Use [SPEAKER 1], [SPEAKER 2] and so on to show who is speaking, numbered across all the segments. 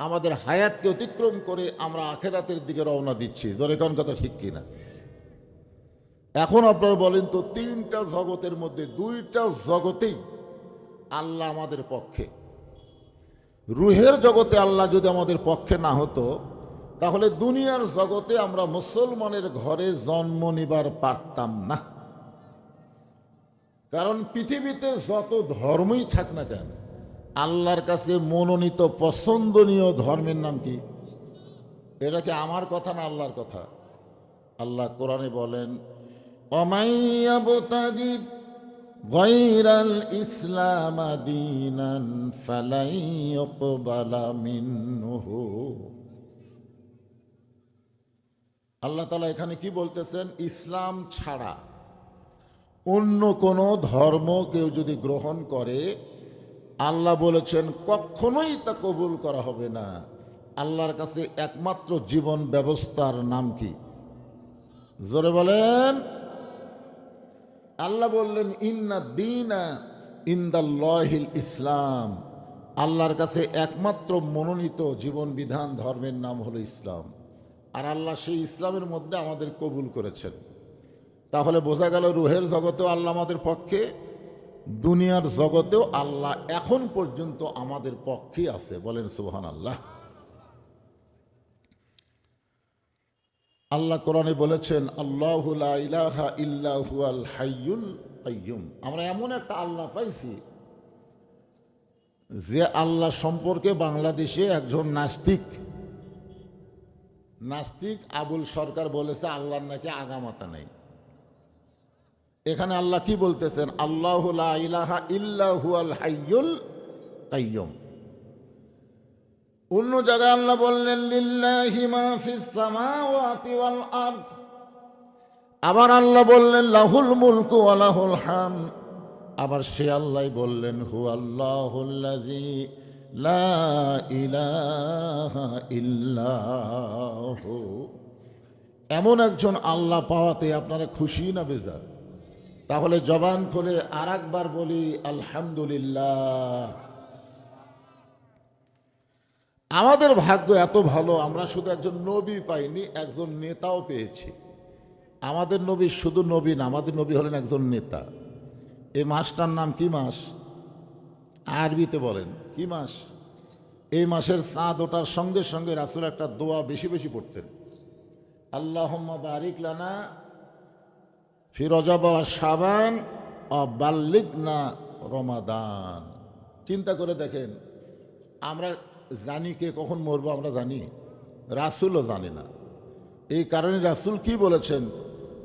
[SPEAKER 1] আমাদের হায়াতকে অতিক্রম করে আমরা আখেরাতের দিকে রওনা দিচ্ছি। জোরে কোন কথা ঠিক কিনা? এখন আপনারা বলেন তো, তিনটা জগতের মধ্যে দুইটা জগতেই আল্লাহ আমাদের পক্ষে। রুহের জগতে আল্লাহ যদি আমাদের পক্ষে না হতো, তাহলে দুনিয়ার জগতে আমরা মুসলমানের ঘরে জন্ম নিবার পারতাম না। কারণ পৃথিবীতে যত ধর্মই থাক না কেন, আল্লাহর কাছে মনোনীত পছন্দনীয় ধর্মের নাম কি? এটা কি আমার কথা না আল্লাহর কথা? আল্লাহ কোরআনে বলেন, অমাইয়াবতাগি গায়রাল ইসলাম দীনান ফালাই ইউকবালা মিনহু। আল্লাহ তাআলা এখানে কি বলতেছেন? ইসলাম ছাড়া অন্য কোনো ধর্ম কেউ যদি গ্রহণ করে, আল্লাহ বলেছেন কখনোই তা কবুল করা হবে না। আল্লাহর কাছে একমাত্র জীবন ব্যবস্থার নাম কি? জোরে বলেন। আল্লাহ বললেন, ইন্না দীনা ইনদাল্লাহিল ইসলাম। আল্লাহর কাছে একমাত্র মনোনীত জীবন বিধান ধর্মের নাম হলো ইসলাম। আর আল্লাহ সেই ইসলামের মধ্যে আমাদের কবুল করেছেন। তাহলে বোঝা গেল, রুহের জগতেও আল্লাহ আমাদের পক্ষে, দুনিয়ার জগতেও আল্লাহ এখন পর্যন্ত আমাদের পক্ষেই আছে। বলেন সুবহানাল্লাহ। আল্লাহ কোরআনে বলেছেন, আল্লাহু লা ইলাহা ইল্লা হুয়াল হাইয়ুল কাইয়ুম। আমরা এমন একটা আল্লাহ পাইছি, যে আল্লাহ সম্পর্কে বাংলাদেশে একজন নাস্তিক আবুল সরকার বলেছে আল্লাহর নাকি আগামাতা নেই। এখানে আল্লাহ কি বলতেছেন? আল্লাহু লা ইলাহা ইল্লা হুয়াল হাইয়ুল কাইয়ুম। অন্য জায়গায় আল্লাহ বললেন, লিল্লাহি মা ফিস সামাওয়াতি ওয়াল আরদ। আবার আল্লাহ বললেন, লাহুল মুলকু ওয়া লাহুল হামদ। আবার সে আল্লাহ বললেন, হুয়াল্লাহুল্লাযী লা ইলাহা ইল্লাহু। এমন একজন আল্লাহ পাওয়াতে আপনারা খুশি না বেজার? তাহলে জবান খুলে আর একবার বলি আলহামদুলিল্লাহ। আমাদের ভাগ্য এত ভালো, আমরা শুধু একজন নবী পাইনি, একজন নেতাও পেয়েছি। আমাদের নবী শুধু নবী না, আমাদের নবী হলেন একজন নেতা। এই মাসটার নাম কি মাস? আরবিতে বলেন কি মাস? এই মাসের চাঁদ ওঠার সঙ্গে সঙ্গে রাসূল একটা দোয়া বেশি বেশি পড়তেন, আল্লাহুম্মা বারিক লানা ফি রজব ওয়া শাবান ওয়া বাল্লিগনা রমাদান। চিন্তা করে দেখেন, আমরা জানি কে কখন মরবো? আমরা জানি, রাসূলও জানে না। এই কারণে রাসূল কি বলেছেন?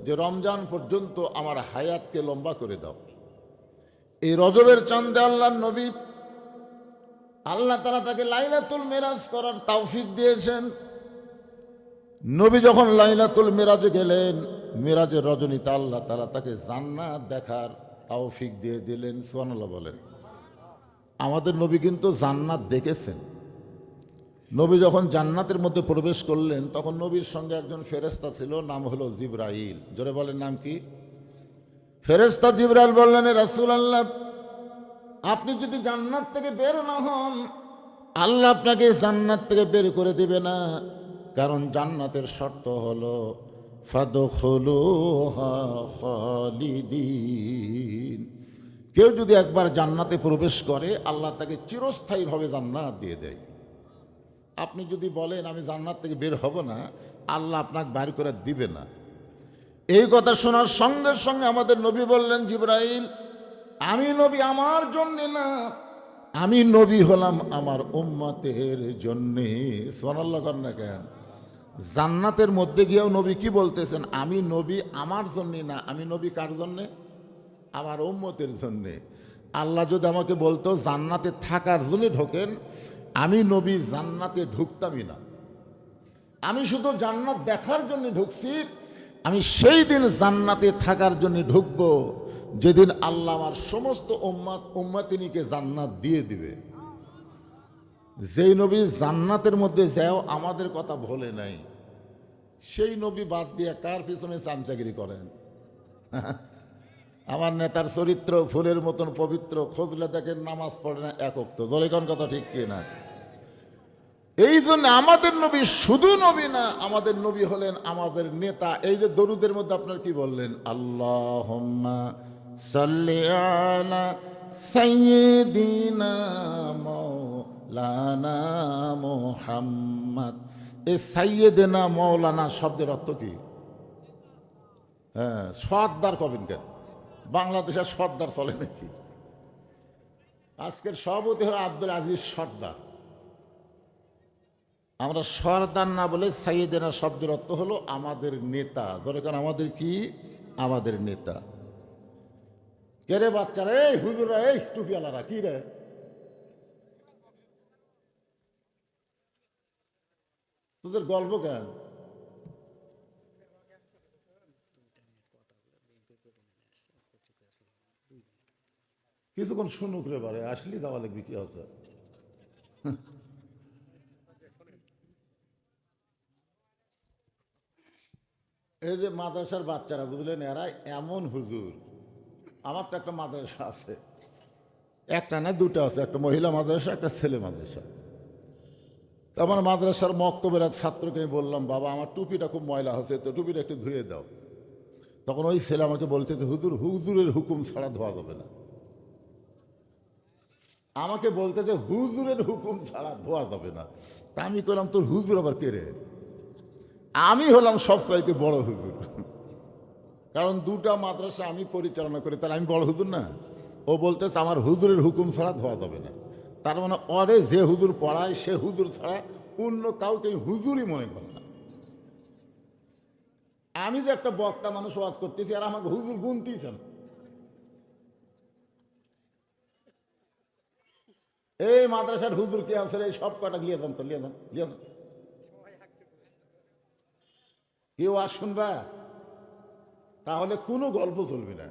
[SPEAKER 1] যে রমজান পর্যন্ত আমার হায়াতকে লম্বা করে দাও। এই রজবের চাঁদে আল্লাহর নবী, আল্লাহ তাআলা তাকে লাইলাতুল মিরাজ করার তৌফিক দিয়েছেন। নবী যখন লাইলাতুল মিরাজে গেলেন, মিরাজের রজনীতে আল্লাহ তাআলা তাকে জান্নাত দেখার তৌফিক দিয়ে দিলেন। সুবহানাল্লাহ বলেন। আমাদের নবী কিন্তু জান্নাত দেখেছেন। নবী যখন জান্নাতের মধ্যে প্রবেশ করলেন, তখন নবীর সঙ্গে একজন ফেরেশতা ছিল, নাম হলো জিবরাইল। জোরে বলেন, নাম কি? ফেরেশতা জিবরাইল বললেন, রাসূলুল্লাহ, আপনি যদি জান্নাত থেকে বের না হন, আল্লাহ আপনাকে জান্নাত থেকে বের করে দিবে না। কারণ জান্নাতের শর্ত হলো ফাদখুলুহা খালিদিন। কেউ যদি একবার জান্নাতে প্রবেশ করে, আল্লাহ তাকে চিরস্থায়ীভাবে জান্নাত দিয়ে দেয়। আপনি যদি বলেন আমি জান্নাত থেকে বের হব না, আল্লাহ আপনাকে বাইর করে দিবে না। এই কথা শোনার সঙ্গে সঙ্গে আমাদের নবী বললেন, জিবরাইল, আমি নবী আমার জন্যে না, আমি নবী হলাম আমার উম্মতের জন্যে। সুবহানাল্লাহ কর না কেন? জান্নাতের মধ্যে গিয়েও নবী কি বলতেছেন? আমি নবী আমার জন্যে না, আমি নবী কার জন্যে? আমার উম্মতের জন্যে। আল্লাহ যদি আমাকে বলতো জান্নাতে থাকার জন্য ঢোকেন, আমি নবী জান্নাতে ঢুকতামই না। আমি শুধু জান্নাত দেখার জন্য ঢুকছি। আমি সেই দিন জান্নাতে থাকার জন্য ঢুকবো যেদিন আল্লাহ আমার সমস্ত উম্মতিনীকে জান্নাত দিয়ে দিবে। যেই নবী জান্নাতের মধ্যে যাও আমাদের কথা ভোলে নাই, সেই নবী বাদ দিয়ে কার পিছনে চামচাগিরি করেন? আমার নেতার চরিত্র ফুলের মতন পবিত্র, খোঁজলে দেখেন নামাজ পড়ে না এক ওয়াক্ত। জোরে কোন কথা ঠিক কিনা? এই জন্য আমাদের নবী শুধু নবী না, আমাদের নবী হলেন আমাদের নেতা। এই যে দরুদের মধ্যে আপনার কি বললেন, আল্লাহুম্মা সাল্লি আলা সাইয়্যিদিনা মাওলানা মুহাম্মদ। এই সাইয়্যিদিনা মাওলানা শব্দের অর্থ কি? হ্যাঁ, সর্দার কবেন কেন? বাংলাদেশের সর্দার চলে নাকি? আজকের সভাপতি হলো আব্দুল আজিজ সর্দার। আমরা সর্দার না বলে সাইয়েদেনা শব্দের অর্থ হলো আমাদের নেতা। ধরে কারণ আমাদের কি? আমাদের নেতা। কে রে বাচ্চারা, এই হুজুরা, এই টুপিওয়ালারা, কি রে? তোদের গল্প কেন? কিছুক্ষণ শুনুক রে বারে, আসলি যাওয়া লাগবে, কি আছে? এই যে মাদ্রাসার বাচ্চারা, বুঝলেন, এরা এমন হুজুর। আমার তো একটা মাদ্রাসা আছে, একটা না দুটো আছে, একটা মহিলা মাদ্রাসা, একটা ছেলে মাদ্রাসা। তো আমার মাদ্রাসার মক্তবের এক ছাত্রকে আমি বললাম, বাবা আমার টুপিটা খুব ময়লা হচ্ছে, তো টুপিটা একটু ধুয়ে দাও। তখন ওই ছেলে আমাকে বলতেছে, হুজুর, হুজুরের হুকুম ছাড়া ধোয়া যাবে না। আমাকে বলতেছে হুজুরের হুকুম ছাড়া ধোয়া যাবে না। তা আমি করলাম, তোর হুজুর আবার কে রে? আমি হলাম সবচাইতে বড় হুজুর, কারণ দুটা মাদ্রাসা আমি পরিচালনা করি, তাহলে আমি বড় হুজুর না? ও বলতেছে আমার হুজুরের হুকুম ছাড়া ধোয়া যাবে না। তার মানে অরে যে হুজুর পড়ায় সে হুজুর ছাড়া অন্য কাউকে হুজুরই মনে করে না। আমি যে একটা বক্তা মানুষ ওয়াজ করতেছি, আর আমাকে হুজুর গুনতেছেন। এই মাদ্রাসার হুজুর কে আছে, এই সব কটা লিয়ে যান, তো লিয়ে যান, লিয়ে যান। কেউ আজ শুনবা? তাহলে কোনো গল্প চলবে না।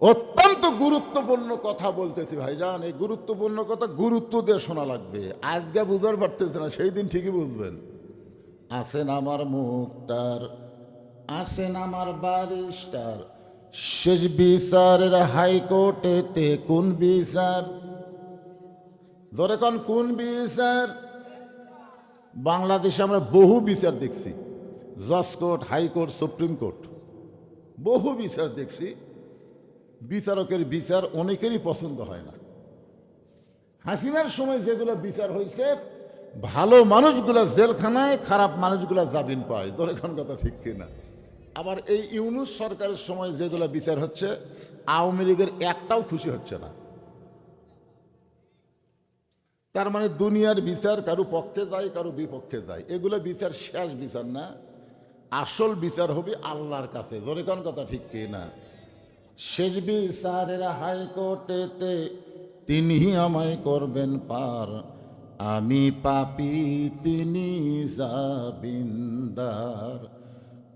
[SPEAKER 1] অত্যন্ত গুরুত্বপূর্ণ কথা বলতেছি ভাইজান, এই গুরুত্বপূর্ণ কথা গুরুত্ব দিয়ে শোনা লাগবে। আজকে বুঝতে পারতেছে না, সেই দিন ঠিকই বুঝবেন। আছেন আমার মুক্তার, আছেন আমার ব্যারিস্টার, শেষ বিচারের হাইকোর্টেতে কোন বিচার? ধরে কোন বিচার? বাংলাদেশে আমরা বহু বিচার দেখছি, জজ কোর্ট, হাইকোর্ট, সুপ্রিম কোর্ট, বহু বিচার দেখছি। বিচারকের বিচার অনেকেরই পছন্দ হয় না। হাসিনার সময় যেগুলো বিচার হয়েছে, ভালো মানুষগুলা জেলখানায়, খারাপ মানুষগুলা জামিন পায়। ধরে কথা ঠিক কিনা? আবার এই ইউনূস সরকারের সময় যেগুলো বিচার হচ্ছে, আওয়ামী লীগের একটাও খুশি হচ্ছে না। তার মানে দুনিয়ার বিচার কারো পক্ষে যায়, কারো বিপক্ষে যায়। এগুলো বিচার শেষ বিচার না, আসল বিচার হবে আল্লাহর কাছে। ধরে কথা ঠিক কিনা? শেষ বিচারের হাইকোর্টেতে তিনি আমায় করবেন পার, আমি পাপী তিনি জামিনদার।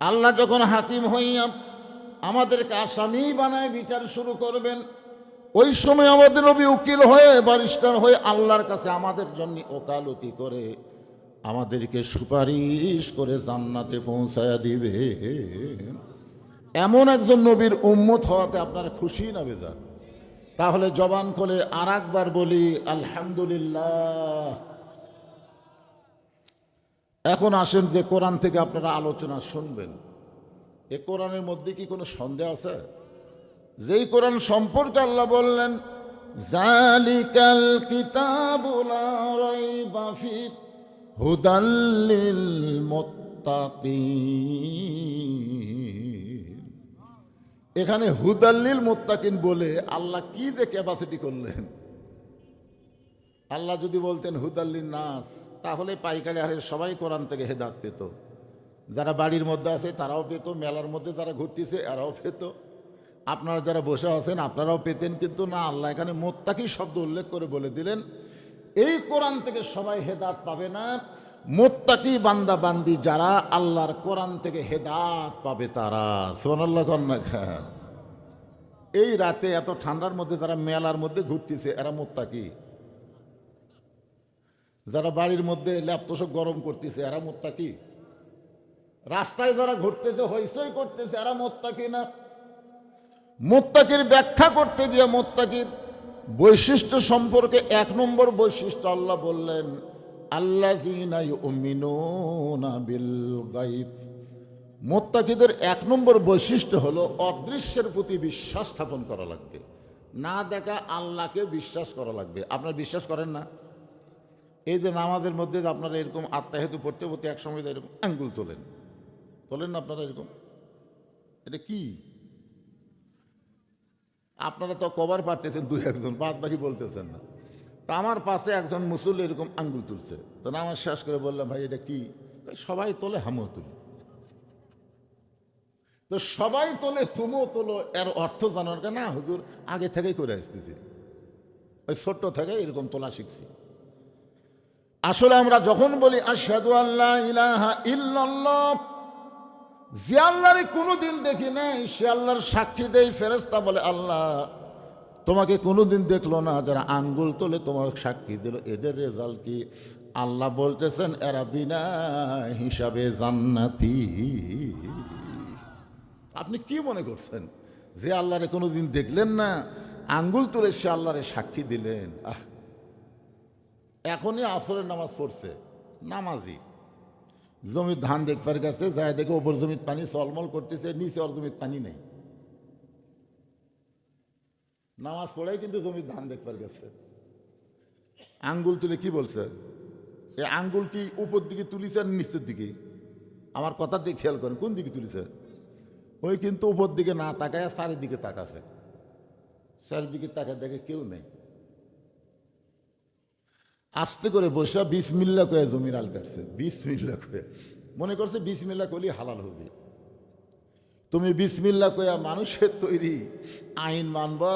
[SPEAKER 1] আল্লাহ যখন হাকিম হইয়া আমাদেরকে আসামি বানায় বিচার শুরু করবেন, ওই সময় আমাদের নবী উকিল হয়ে, ব্যারিস্টার হয়ে আল্লাহর কাছে আমাদের জন্য ওকালতি করে আমাদেরকে সুপারিশ করে জান্নাতে পৌঁছায়া দিবে। এমন একজন নবীর উম্মত হওয়াতে আপনারা খুশি না বেজার? তাহলে জবান খুলে আর একবার বলি আলহামদুলিল্লাহ। এখন আসেন যে কোরআন থেকে আপনারা আলোচনা শুনবেন, এ কোরআনের মধ্যে কি কোনো সন্দেহ আছে? যেই কোরআন সম্পর্কে আল্লাহ বললেন, জালিকাল কিতাবু লা রাইবা ফীহি হুদাল লিল মুত্তাকিন। এখানে হুদাল্লিল মুত্তাকিন বলে আল্লাহ কি যে ক্যাপাসিটি করলেন। আল্লাহ যদি বলতেন হুদাল্লিন নাস, তাহলে পাইকারি হারে সবাই কোরআন থেকে হেদাত পেত। যারা বাড়ির মধ্যে আছে তারাও পেত, মেলার মধ্যে যারা ঘুরতেছে এরাও পেত, আপনারা যারা বসে আছেন আপনারাও পেতেন। কিন্তু না, আল্লাহ এখানে মুত্তাকি শব্দ উল্লেখ করে বলে দিলেন, এই কোরআন থেকে সবাই হেদাত পাবে না, মুত্তাকি বান্দা বান্দি যারা আল্লাহর কোরআন থেকে হেদাত পাবে তারা। সুবহানাল্লাহ কন্যা খান। এই রাতে এত ঠান্ডার মধ্যে যারা মেলার মধ্যে ঘুরতেছে এরা মুত্তাকি। যারা বাড়ির মধ্যে ল্যাপটপ গরম করতেছে এরা মুত্তাকি। রাস্তায় যারা ঘুরতেছে, হইচই করতেছে, এরা মুত্তাকি না। মুত্তাকির ব্যাখ্যা করতে গিয়ে মুত্তাকির বৈশিষ্ট্য সম্পর্কে 1 নম্বর বৈশিষ্ট্য আল্লাহ বললেন, আল্লাযীনা ইউমিনুনা বিল গায়ব। মুত্তাকিদের 1 নম্বর বৈশিষ্ট্য হলো অদৃশ্যের প্রতি বিশ্বাস স্থাপন করা লাগবে, না দেখা আল্লাহকে বিশ্বাস করা লাগবে। আপনারা বিশ্বাস করেন না? এই যে নামাজের মধ্যে যে আপনারা এরকম আত্মাহেতু পড়তে পড়তে এক সময় এরকম আঙ্গুল তোলেন না আপনারা এরকম, এটা কি? আপনারা তো কবার পারতেছেন 2-1 বাদ বাকি বলতেছেন না। তো আমার পাশে একজন মুসল্লি এরকম আঙ্গুল তুলছে, তো নামাজ শেষ করে বললাম, ভাই এটা কি? সবাই তোলে, আমিও তুলি। তো সবাই তোলে, তুমিও তোলো, এর অর্থ জানার না হুজুর আগে থেকেই করে আসতেছি, ওই ছোট্ট থেকে এরকম তোলা শিখছি। আসলে আমরা যখন বলি আশহাদু আল্লা ইলাহা ইল্লাল্লাহ, যে আল্লাহরে কোনোদিন দেখি নাই সে আল্লাহর সাক্ষী দেয়। ফেরেশতা বলে আল্লাহ তোমাকে কোনোদিন দেখলো না, যারা আঙ্গুল তোলে তোমার সাক্ষী দিল, এদের রেজাল্ট কি? আল্লাহ বলতেছেন এরা বিনা হিসাবে জান্নাতি। আপনি কি মনে করছেন যে আল্লাহরে কোনোদিন দেখলেন না, আঙ্গুল তুলে সে আল্লাহরে সাক্ষী দিলেন? এখনই আসরের নামাজ পড়ছে নামাজি, জমির ধান দেখবার গেছে, যায় দেখে ওপর জমির পানি চলমল করতেছে, নিচে ওর জমির পানি নেই। নামাজ পড়াই কিন্তু জমির ধান দেখবার গেছে। আঙ্গুল তুলে কি বলছে? এই আঙ্গুল কি উপর দিকে তুলিছে আর নিচের দিকে? আমার কথা দিয়ে খেয়াল করেন, কোন দিকে তুলিছে? ওই কিন্তু উপর দিকে না তাকায় চারিদিকে তাকাছে, চারিদিকে তাকায় দেখে কেউ নেই। আস্তে করে বসে বিসমিল্লাহ কয়ে জমির আল কাটছে, বিসমিল্লাহ কয়ে, মনে করছে বিসমিল্লাহ করলে হালাল হবে। তুমি বিসমিল্লাহ কয়া মানুষের তৈরি আইন মানবা,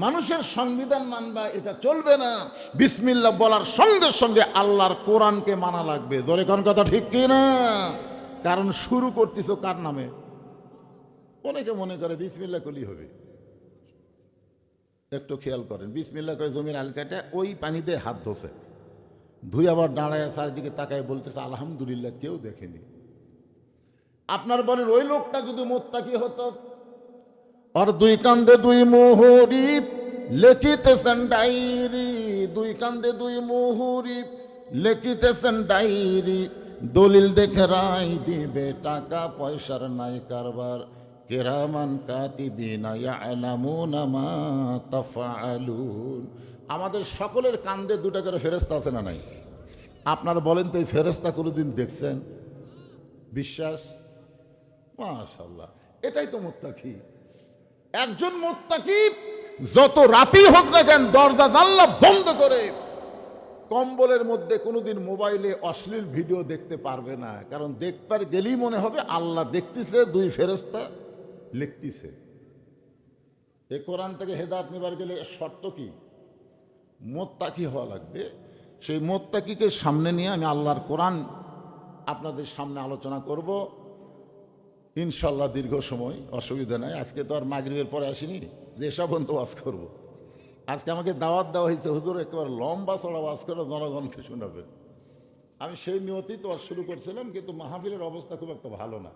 [SPEAKER 1] মানুষের সংবিধান মানবা, এটা চলবে না। বিসমিল্লাহ বলার সঙ্গে সঙ্গে আল্লাহর কোরআনকে মানা লাগবে। জোরে কোন কথা ঠিক কি না? কারণ শুরু করতেছো কার নামে? অনেকে মনে করে বিসমিল্লাহ করলেই হবে। একটু খেয়াল করেন, বিসমিল্লাহ করে জমির আল কাটে ওই পানিতে হাত ধোছে, ধুই আবার দাঁড়ায় চারিদিকে তাকায় বলতেছে আলহামদুলিল্লাহ, কেউ দেখেনি। আপনার বলেন ওই লোকটা যদি মুত্তাকি হতো, আর 2 কান্দে 2 মোহরি লেখিতেছেন ডায়েরি, 2 কান্দে 2 মোহরি লেখিতেছেন ডায়েরি, দলিল দেখে রায় দিবে, টাকা পয়সার নাই কারবার, কিরামান কাতিবিনা ইয়ালামুনা মা তাফআলুন। আমাদের সকলের কান্দে 2টা করে ফেরেশতা আছে না নাই? আপনারা বলেন তো এই ফেরেশতা কোনোদিন দেখছেন? বিশ্বাস? মাশাআল্লাহ, এটাই তো মুত্তাকি। একজন মুত্তাকি যত রাতেই হোক না কেন দরজা জানলা বন্ধ করে কম্বলের মধ্যে কোনোদিন মোবাইলে অশ্লীল ভিডিও দেখতে পারবে না। কারণ দেখবার গেলেই মনে হবে আল্লাহ দেখতেছে, 2 ফেরেশতা লিখতেছে। এ কোরআন থেকে হেদায়েত নেবার গেলে শর্ত কি? মুত্তাকি হওয়া লাগবে। সেই মুত্তাকিকে সামনে নিয়ে আমি আল্লাহর কোরআন আপনাদের সামনে আলোচনা করব ইনশাল্লাহ, দীর্ঘ সময়, অসুবিধা নাই। আজকে তো আর মাগরিবের পরে আসিনি যে এসব পর্যন্ত ওয়াজ করবো। আজকে আমাকে দাওয়াত দেওয়া হয়েছে, হুজুর একেবারে লম্বা চড়া ওয়াজ করে জনগণকে শোনাবেন। আমি সেই নিয়তেই তো ওয়াজ শুরু করছিলাম, কিন্তু মাহফিলের অবস্থা খুব একটা ভালো না।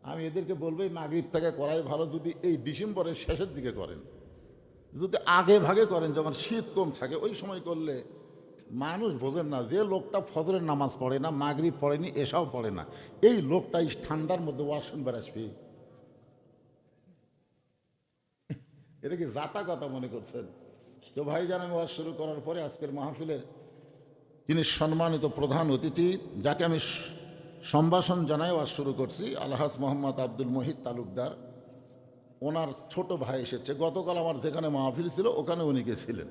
[SPEAKER 1] আমি এদেরকে বলবো এই মাগরিব থেকে করাই ভালো, যদি এই ডিসেম্বরের শেষের দিকে করেন, যদি আগে ভাগে করেন যখন শীত কম থাকে ওই সময় করলে মানুষ বোঝেন না। যে লোকটা ফজরের নামাজ পড়ে না, মাগরিব পড়েনি, এসাও পড়ে না, এই লোকটা এই ঠান্ডার মধ্যে ওয়াজ শুনবার আসবে? এটা কি জাতা কথা মনে করছেন? তো ভাইজান, আমি ওয়াজ শুরু করার পরে আজকের মাহফিলের যিনি সম্মানিত প্রধান অতিথি, যাকে আমি সম্ভাষণ জানাই ওয়াজ শুরু করছি, আলহাজ মোহাম্মদ আব্দুল মহিদ তালুকদার, ওনার ছোট ভাই এসেছে। গতকাল আমার যেখানে মাহফিল ছিল ওখানে উনি গেছিলেন।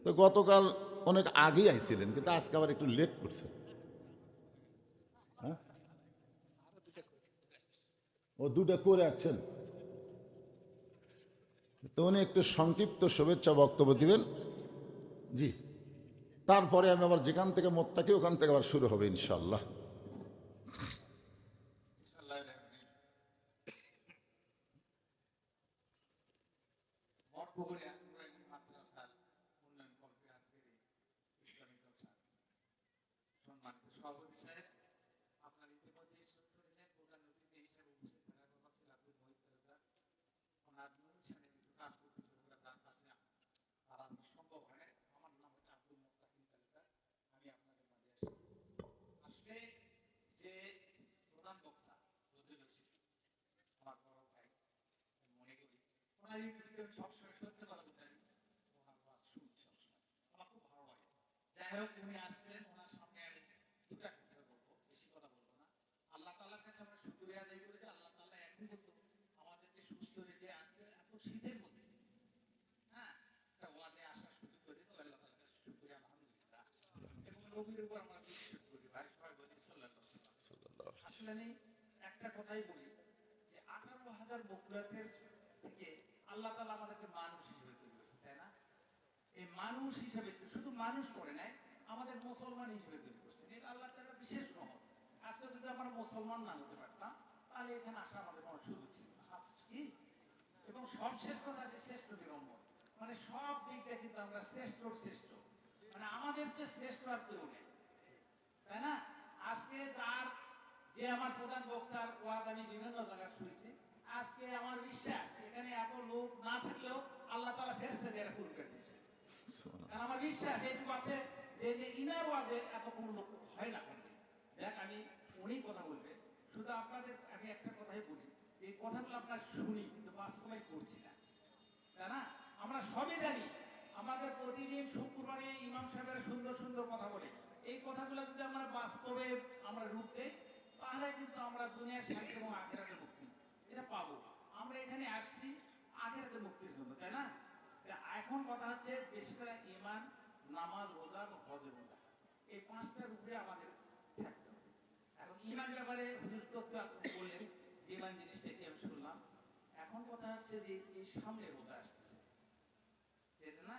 [SPEAKER 1] তো গতকাল অনেক আগেই আইছিলেন, কিন্তু আজকে আবার একটু লেট করছে। হ্যাঁ, ও 2টা করে আছেন। তো উনি একটু সংক্ষিপ্ত শুভেচ্ছা বক্তব্য দিবেন। জি, তারপরে আমি আবার যেখান থেকে মুত্তাকি ওখান থেকে আবার শুরু হবে ইনশাল্লাহ।
[SPEAKER 2] ওনারই সবসময় সত্য কথা বলতে আমি ওনার কথা শুনছি সবসময়, আমার খুব ভালো লাগে। যাই হোক, উনি আসছেন, ওনার সামনে আমি দুটা কথা বলবো, বেশি কথা বলবো না। আল্লাহ তাআলার কাছে আমরা শুকরিয়া আদায় করি যে আল্লাহ তাআলা এখন পর্যন্ত আমাদেরকে সুস্থ রেখে আনতে এত শীতের মধ্যে, হ্যাঁ, একটা ওয়াজে আসার সুযোগ করে দিল, আল্লাহ তাআলার কাছে শুকরিয়া আলহামদুলিল্লাহ। এবং নবীর উপর আমরা বিশ্বাস করি, ভাই সবাই বলি সাল্লাল্লাহু আলাইহি ওয়াসাল্লাম। আসলে আমি একটা কথাই বলি যে 18,000 বকুলাতের থেকে আল্লাহ তাআলা আমাদেরকে মানুষ হিসেবে তৈরি করেছে, তাই না? এই মানুষ হিসেবে শুধু মানুষ করে নাই, আমাদের মুসলমান হিসেবে তৈরি করছেন। এটা আল্লাহ তাআলার বিশেষ রহমত। আজকে যদি আমরা মুসলমান না হতে পারতাম, তাহলে এখানে আসা আমাদের কোনো সুযোগ ছিল না। আজ কি, এবং সবশেষ কথা যে শ্রেষ্ঠ বিরম্বর, মানে সব দিক দিয়ে কিন্তু আমরা শ্রেষ্ঠ, মানে আমাদের যে শ্রেষ্ঠ আর কেউ নেই, তাই না? আজকে যার যে আমার প্রধান বক্তার ওয়াজ আমি বিভিন্ন জায়গায় শুনেছি, আজকে আমার বিশ্বাস এখানে এত লোক না থাকলেও আল্লাহ তাআলা ফেরেশতা দিয়ে ফুল করে দিয়েছে। কারণ আমার বিশ্বাস এইটুকু আছে যে ইনার ওয়াজে এত কোনো লোক হয় না। দেখ, আমি উনি কথা বলবে, শুধু আপনাদের আমি একটা কথাই বলি, এই কথাগুলো আপনার শুনি কিন্তু বাস্তবায়ন করছি না, তাই না? আমরা সবই জানি, আমাদের প্রতিদিন শুক্রবারে ইমাম সাহেবের সুন্দর সুন্দর কথা বলে, এই কথাগুলো যদি আমরা বাস্তবে আমরা রূপ দেই, তাহলে কিন্তু আমরা দুনিয়ার শান্তি এবং আখিরাতের মুক্তি এটা পাবো। আমরা এখানে আসছি আখিরাতের মুক্তির জন্য, তাই না? এখন কথা হচ্ছে বেশি করে ঈমান, নামাজ, রোজা এবং হজের রোজা, এই পাঁচটার উপরে আমাদের থাকতে হবে। এখন ঈমান ব্যাপারে হুজুর তো বললেন যে ঈমান জিনিসটা কি আমি শুনলাম। এখন কথা হচ্ছে যে এই সামনে রোজা আসতেছে, না,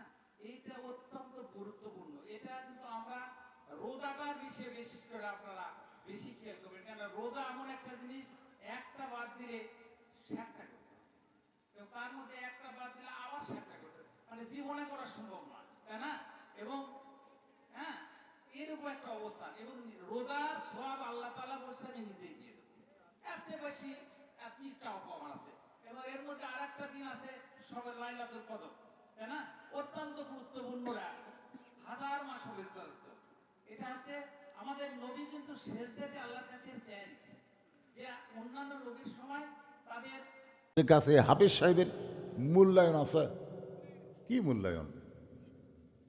[SPEAKER 2] এইটা অত্যন্ত গুরুত্বপূর্ণ। এটা কিন্তু আমরা রোজাটার বিষয়ে বেশি করে আপনারা বেশি খেয়াল করবেন, কেন রোজা এমন একটা জিনিস, একটা বাদ দিলে 60টা করতে হবে, এবং তার মধ্যে একটা বাদ দিলে আবার 60টা করতে হবে, মানে জীবনে করা সম্ভব নয়, তাই না? এবং হ্যাঁ, এরকম একটা অবস্থা, এবং রোজার সওয়াব আল্লাহ তাআলা বলছে আমি নিজেই দিয়ে দেবো, এর চেয়ে বেশি কি চাও আমার আছে। এবং এর মধ্যে আরেকটা দিন আছে সবে লাইলাতুল কদর, তাই না? অত্যন্ত গুরুত্বপূর্ণ রাত, হাজার মাস অপেক্ষা। এটা হচ্ছে আমাদের নবী কিন্তু সেজদাতে আল্লাহর কাছে চেয়ে নিছে, যে অন্যান্য নবীর সময় তাদের
[SPEAKER 1] কাছে হাফিজ সাহেবের মূল্যায়ন আছে। কি মূল্যায়ন?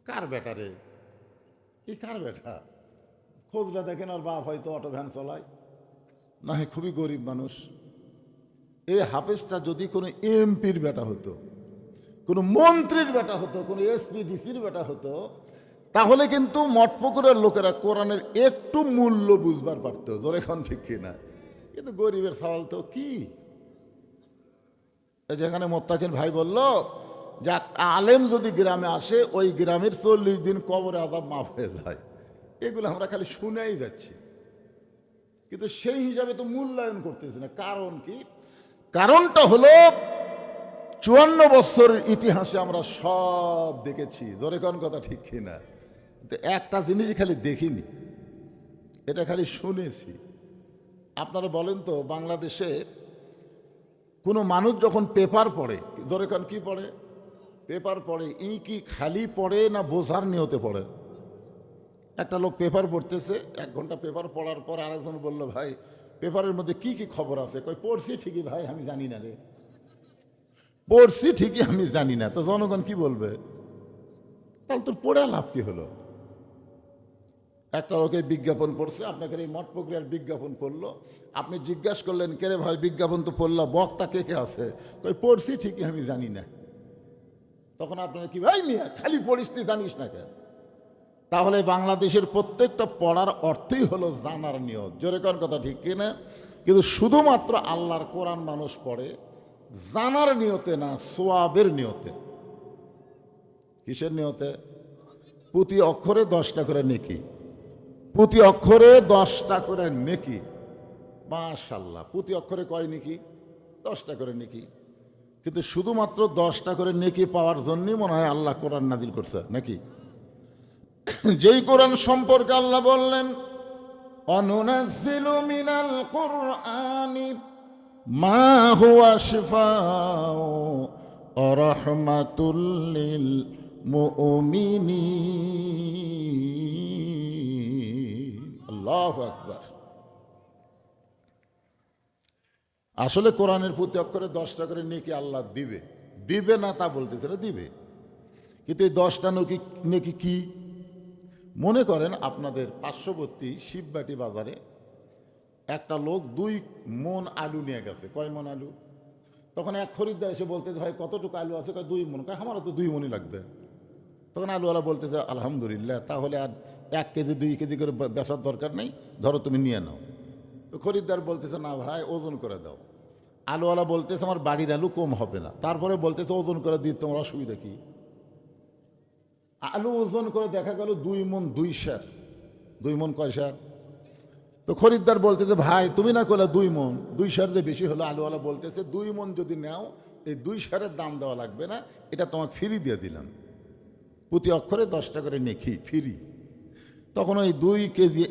[SPEAKER 1] কার বেটা রে? এই কার বেটা? খোঁজটা দেখেন, আর বাপ হয়তো অটো ভ্যান চলায়, না হয় খুবই গরিব মানুষ। এই হাফেজটা যদি কোনো এমপির বেটা হতো, কোনো মন্ত্রীর বেটা হতো, কোনো এসপি ডিসির বেটা হতো, তাহলে কিন্তু মঠপুকুরের লোকেরা কোরআনের একটু মূল্য বুঝবার পারতো, জোরে খান ঠিক কিনা? কিন্তু গরিবের সওয়াল তো কি, যেখানে মোত্তাকিন ভাই বলল যে আলেম যদি গ্রামে আসে, ওই গ্রামের 40 দিন কবরে আযাব মাফ হয়ে যায়, এগুলো আমরা খালি শুনেই যাচ্ছি, কিন্তু সেই হিসাবে তো মূল্যায়ন করতেছি না। কারণ কি? কারণটা হলো 54 বছরের ইতিহাসে আমরা সব দেখেছি, জোরে কোন কথা ঠিক কিনা? একটা জিনিস খালি দেখিনি, এটা খালি শুনেছি। আপনারা বলেন তো, বাংলাদেশে কোনো মানুষ যখন পেপার পড়ে, জোরে কোন কি পড়ে? পেপার পড়ে, কি খালি পড়ে না বোঝার নিয়তে পড়ে? একটা লোক পেপার পড়তেছে, 1 ঘন্টা পেপার পড়ার পর আরেকজন বলল, ভাই পেপারের মধ্যে কি কি খবর আছে? কই পড়ছি ঠিকই ভাই, আমি জানি না রে, পড়ছি ঠিকই আমি জানি না। তো জনগণ কি বলবে? তাহলে তোর পড়ে লাভ কি হলো? একটা লোকে বিজ্ঞাপন পড়ছে, আপনাকে এই মঠ প্রক্রিয়ার বিজ্ঞাপন পড়লো, আপনি জিজ্ঞাসা করলেন, কে রে ভাই বিজ্ঞাপন তো পড়লা, বক্তা কে কে আছে? কই পড়ছি ঠিকই আমি জানি না। তখন আপনারা কি, ভাই মিয়া খালি পড়িস, তুই জানিস না কেন? তাহলে বাংলাদেশের প্রত্যেকটা পড়ার অর্থই হলো জানার নিয়ত, জোরে কোন কথা ঠিক কিনা? কিন্তু শুধুমাত্র আল্লাহর কোরআন মানুষ পড়ে জানার নিয়তে না, সোয়াবের নিয়তে। কিসের নিয়তে? প্রতি অক্ষরে 10টা করে নেকি, প্রতি অক্ষরে 10টা করে নেকি। মাশাআল্লাহ, প্রতি অক্ষরে কয় নেকি? 10টা করে নেকি। কিন্তু শুধুমাত্র 10টা করে নেকি পাওয়ার জন্যই মনে হয় আল্লাহ কোরআন নাজিল করছে নাকি? যেই কোরআন সম্পর্কে আল্লাহ বললেন, অনুনাজ্জিলু মিনাল কুরআনি মা হুয়া শিফাউ ওয়া রাহমাতুল লিল মুমিনিন। আল্লাহু আকবার। আসলে কোরআনের প্রতি অক্ষরে 10টা করে নেকি আল্লাহ দিবে, দিবে না তা বলতেছে না, দিবে। কিন্তু এই 10টা নেকি কি? মনে করেন আপনাদের পার্শ্ববর্তী শিববাটি বাজারে একটা লোক 2 মণ আলু নিয়ে গেছে। কয় মণ আলু? তখন এক খরিদ্দার এসে বলতেছে, ভাই কতটুকু আলু আছে? কয় 2 মণ। কয় আমারও তো 2 মণই লাগবে। তখন আলুওয়ালা বলতেছে, আলহামদুলিল্লাহ, তাহলে আর 1 কেজি 2 কেজি করে বেচার দরকার নেই, ধরো তুমি নিয়ে নাও। তো খরিদ্দার বলতেছে, না ভাই ওজন করে দাও। আলুওয়ালা বলতেছে, আমার বাড়ির আলু কম হবে না। তারপরে বলতেছে, ওজন করে দিতে তোমার অসুবিধা কি? আলু ওজন করে দেখা গেল 2 মণ 2 সের। 2 মণ কয় সের? তো খরিদ্দার বলতেছে, ভাই তুমি না করলে 2 মণ, 2 সের যে বেশি হলো। আলুওয়ালা বলতেছে, 2 মণ যদি নাও এই 2 সেরের দাম দেওয়া লাগবে না, এটা তোমাকে ফ্রি দিয়ে দিলাম, প্রতি অক্ষরে 10 টাকা করে নেকি ফ্রি। তখন ওই 2 কেজি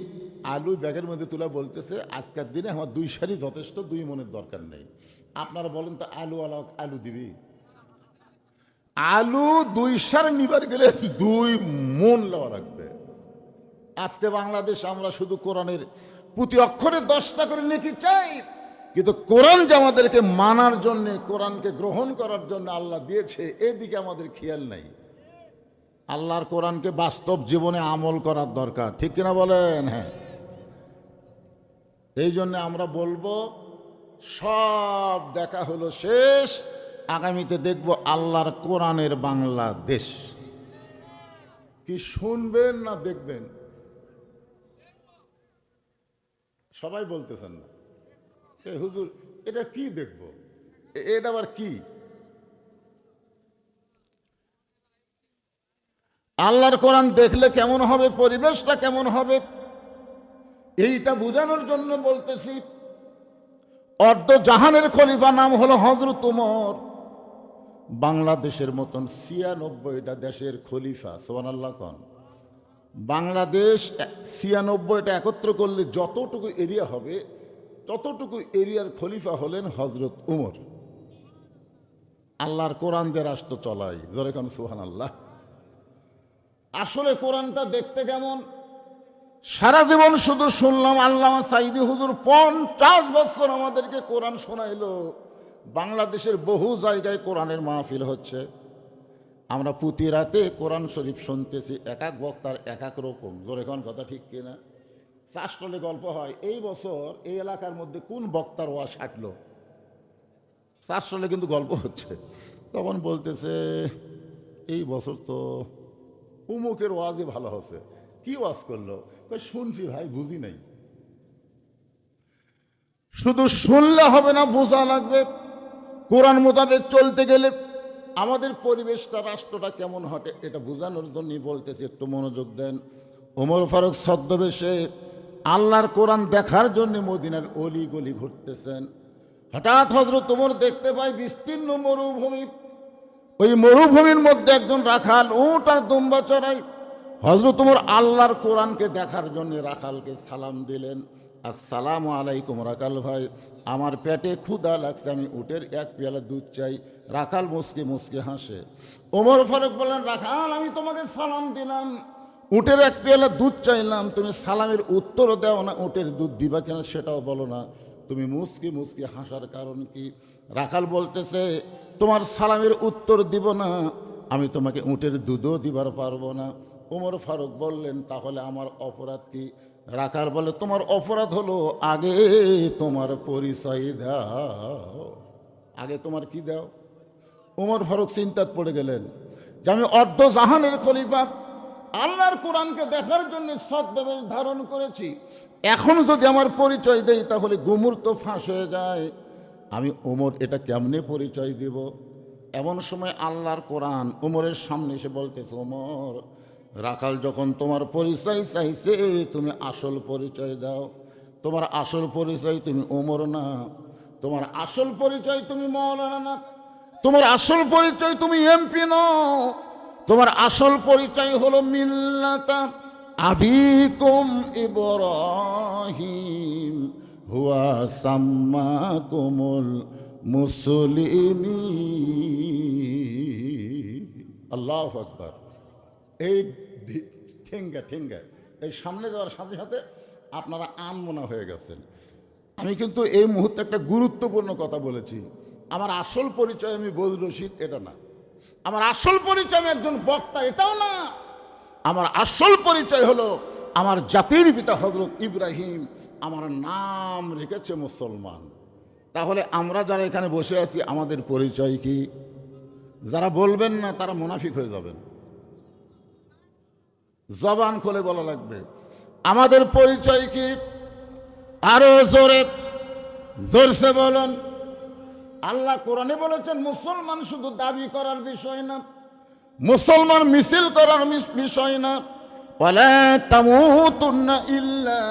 [SPEAKER 1] আলু ব্যাগের মধ্যে তুলে বলতেছে, আজকের দিনে আমার 2 সেরই যথেষ্ট, 2 মণের দরকার নেই। আপনারা বলেন তো আলুওয়ালা আলু দিবি? আলু 2 সের নিবার গেলে 2 মণ লওয়া লাগবে। আজকে বাংলাদেশ আমরা শুধু কোরআনের প্রতি অক্ষরে 10 টাকা করে নেকি চাই, কিন্তু কোরআন যে আমাদেরকে মানার জন্য, কোরআনকে গ্রহণ করার জন্য আল্লাহ দিয়েছে, এদিকে আমাদের খেয়াল নাই। আল্লাহর কোরআনকে বাস্তব জীবনে আমল করার দরকার, ঠিক কিনা বলেন? হ্যাঁ, এই জন্য আমরা বলবো সব দেখা হলো শেষ, আগামীতে দেখব আল্লাহর কোরআনের বাংলাদেশ। কি শুনবেন না দেখবেন? সবাই বলতেছেন না, হুজুর এটা কি দেখব, এটা আবার কি? আল্লাহর কোরআন দেখলে কেমন হবে, পরিবেশটা কেমন হবে, এইটা বোঝানোর জন্য বলতেছি। অর্ধ জাহানের খলিফা নাম হলো হযরত ওমর। বাংলাদেশের মতন 96টা দেশের খলিফা, সুবহানাল্লাহ কোন। বাংলাদেশ 96টা একত্র করলে যতটুকু এরিয়া হবে, ততটুকু এরিয়ার খলিফা হলেন হযরত ওমর। আল্লাহর কোরআন দিয়ে রাষ্ট্র চলাই, জোরে কোন সুবহানাল্লাহ। আসলে কোরআনটা দেখতে কেমন? সারা জীবন শুধু শুনলাম আল্লামা সাইদি হুজুর 50 বছর আমাদেরকে কোরআন শোনাইলো। বাংলাদেশের বহু জায়গায় কোরআনের মাহফিল হচ্ছে, আমরা প্রতি রাতে কোরআন শরীফ শুনতেছি, এক এক বক্তার এক এক রকম, জোরে কোন কথা ঠিক কিনা? চাষটলে গল্প হয়, এই বছর এই এলাকার মধ্যে কোন বক্তার ওয়াজ হাঁটলো, চাষটলে কিন্তু গল্প হচ্ছে। তখন বলতেছে, এই বছর তো উমুকের ওয়াজই ভালো হচ্ছে। কি ওয়াজ করলো? শুনছি ভাই, বুঝি নাই। শুধু শুনলে হবে না, বোঝা লাগবে। কোরআন মোতাবেক চলতে গেলে আমাদের পরিবেশটা, রাষ্ট্রটা কেমন হটে, এটা বোঝানোর জন্যই বলতেছি, একটু মনোযোগ দেন। ওমর ফারুক ছদ্মবেশে আল্লাহর কোরআন দেখার জন্য মদিনার অলি গলি ঘুরতেছেন। হঠাৎ হযরত ওমর দেখতে পায় বিস্তীর্ণ মরুভূমি। ওই মরুভূমির মধ্যে একজন রাখাল উট আর দুম্বা চড়াই। হযরত ওমর আল্লাহর কোরআনকে দেখার জন্য রাখালকে সালাম দিলেন, আসসালামু আলাইকুম রাখাল ভাই, আমার পেটে ক্ষুধা লাগছে, আমি উটের 1 পেয়ালা দুধ চাই। রাখাল মুসকে মুসকে হাসে। ওমর ফারুক বললেন, রাখাল আমি তোমাকে সালাম দিলাম, উটের 1 পেয়ালা দুধ চাইলাম, তুমি সালামের উত্তরও দাও না, উটের দুধ দিবা কেন সেটাও বলো না, তুমি মুসকি মুসকি হাসার কারণ কি? রাখাল বলতেছে, তোমার সালামের উত্তর দিব না, আমি তোমাকে উটের দুধও দিবার পারবো না। ওমর ফারুক বললেন, তাহলে আমার অপরাধ কি? রাখাল বলে, তোমার অপরাধ হলো আগে তোমার পরিচয় দাও। আগে তোমার কি দাও? ওমর ফারুক চিন্তায় পড়ে গেলেন যে আমি অর্ধ জাহানের খলিফা, আল্লাহর কোরআনকে দেখার জন্য ছদ্মবেশ ধারণ করেছি, এখন যদি আমার পরিচয় দেই তাহলে গুমর তো ফাঁস হয়ে যায়। আমি ওমর এটা কেমনে পরিচয় দিব? এমন সময় আল্লাহর কোরআন ওমরের সামনে এসে বলতেছে, ওমর, রাখাল যখন তোমার পরিচয় চাইছে, তুমি আসল পরিচয় দাও। তোমার আসল পরিচয় তুমি ওমর না, তোমার আসল পরিচয় তুমি মাওলানা না, তোমার আসল পরিচয় তুমি এমপি নও, তোমার আসল পরিচয় হলো মিল্লাতা আবিকুম ইব্রাহিম হুয়া সাম্মাকুমুল মুসলিমিন। আল্লাহু আকবার। এই ঠেঙ্গা ঠেঙ্গা এই সামনে যাওয়ার সাথে সাথে আপনারা আনমনা হয়ে গেছেন। আমি কিন্তু এই মুহূর্তে একটা গুরুত্বপূর্ণ কথা বলেছি, আমার আসল পরিচয় আমি বদরুল রশিদ এটা না, আমার আসল পরিচয় আমি একজন বক্তা এটাও না, আমার আসল পরিচয় হলো আমার জাতির পিতা হযরত ইব্রাহিম আমার নাম রেখেছে মুসলমান। তাহলে আমরা যারা এখানে বসে আছি আমাদের পরিচয় কি? যারা বলবেন না তারা মুনাফিক হয়ে যাবেন। জবান খুলে বলা লাগবে আমাদের পরিচয় কি? আরো জোরে জোরসে বলুন। আল্লাহ কোরআনে বলেছেন মুসলমান শুধু দাবি করার বিষয় না, মুসলমান মিছিল করার বিষয় না। ওয়ালা তামুতুন্না ইল্লা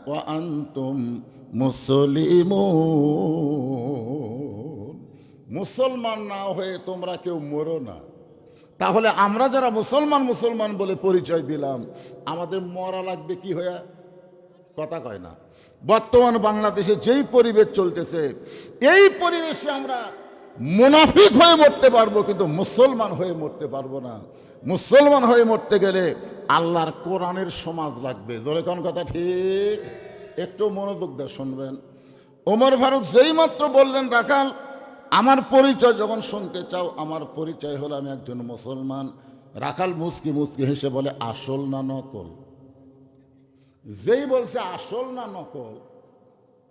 [SPEAKER 1] ওয়া আনতুম মুসলিমুন। মুসলমান না হয়ে তোমরা কেউ মরো না। তাহলে আমরা যারা মুসলমান মুসলমান বলে পরিচয় দিলাম, আমাদের মরা লাগবে কি হয়ে? কথা কয় না। বর্তমান বাংলাদেশে যেই পরিবেশ চলতেছে, এই পরিবেশে আমরা মুনাফিক হয়ে মরতে পারবো, কিন্তু মুসলমান হয়ে মরতে পারবো না। মুসলমান হয়ে মরতে গেলে আল্লাহর কোরআনের সমাজ লাগবে। জোরে কোন কথা ঠিক? একটু মনোযোগ দিয়ে শুনবেন। ওমর ফারুক যেই মাত্র বললেন রাখাল আমার পরিচয় যখন শুনতে চাও, আমার পরিচয় হলো আমি একজন মুসলমান। রাখাল মুচকি মুচকি হেসে বলে আসল না নকল? যেই বলছে আসল না নকল,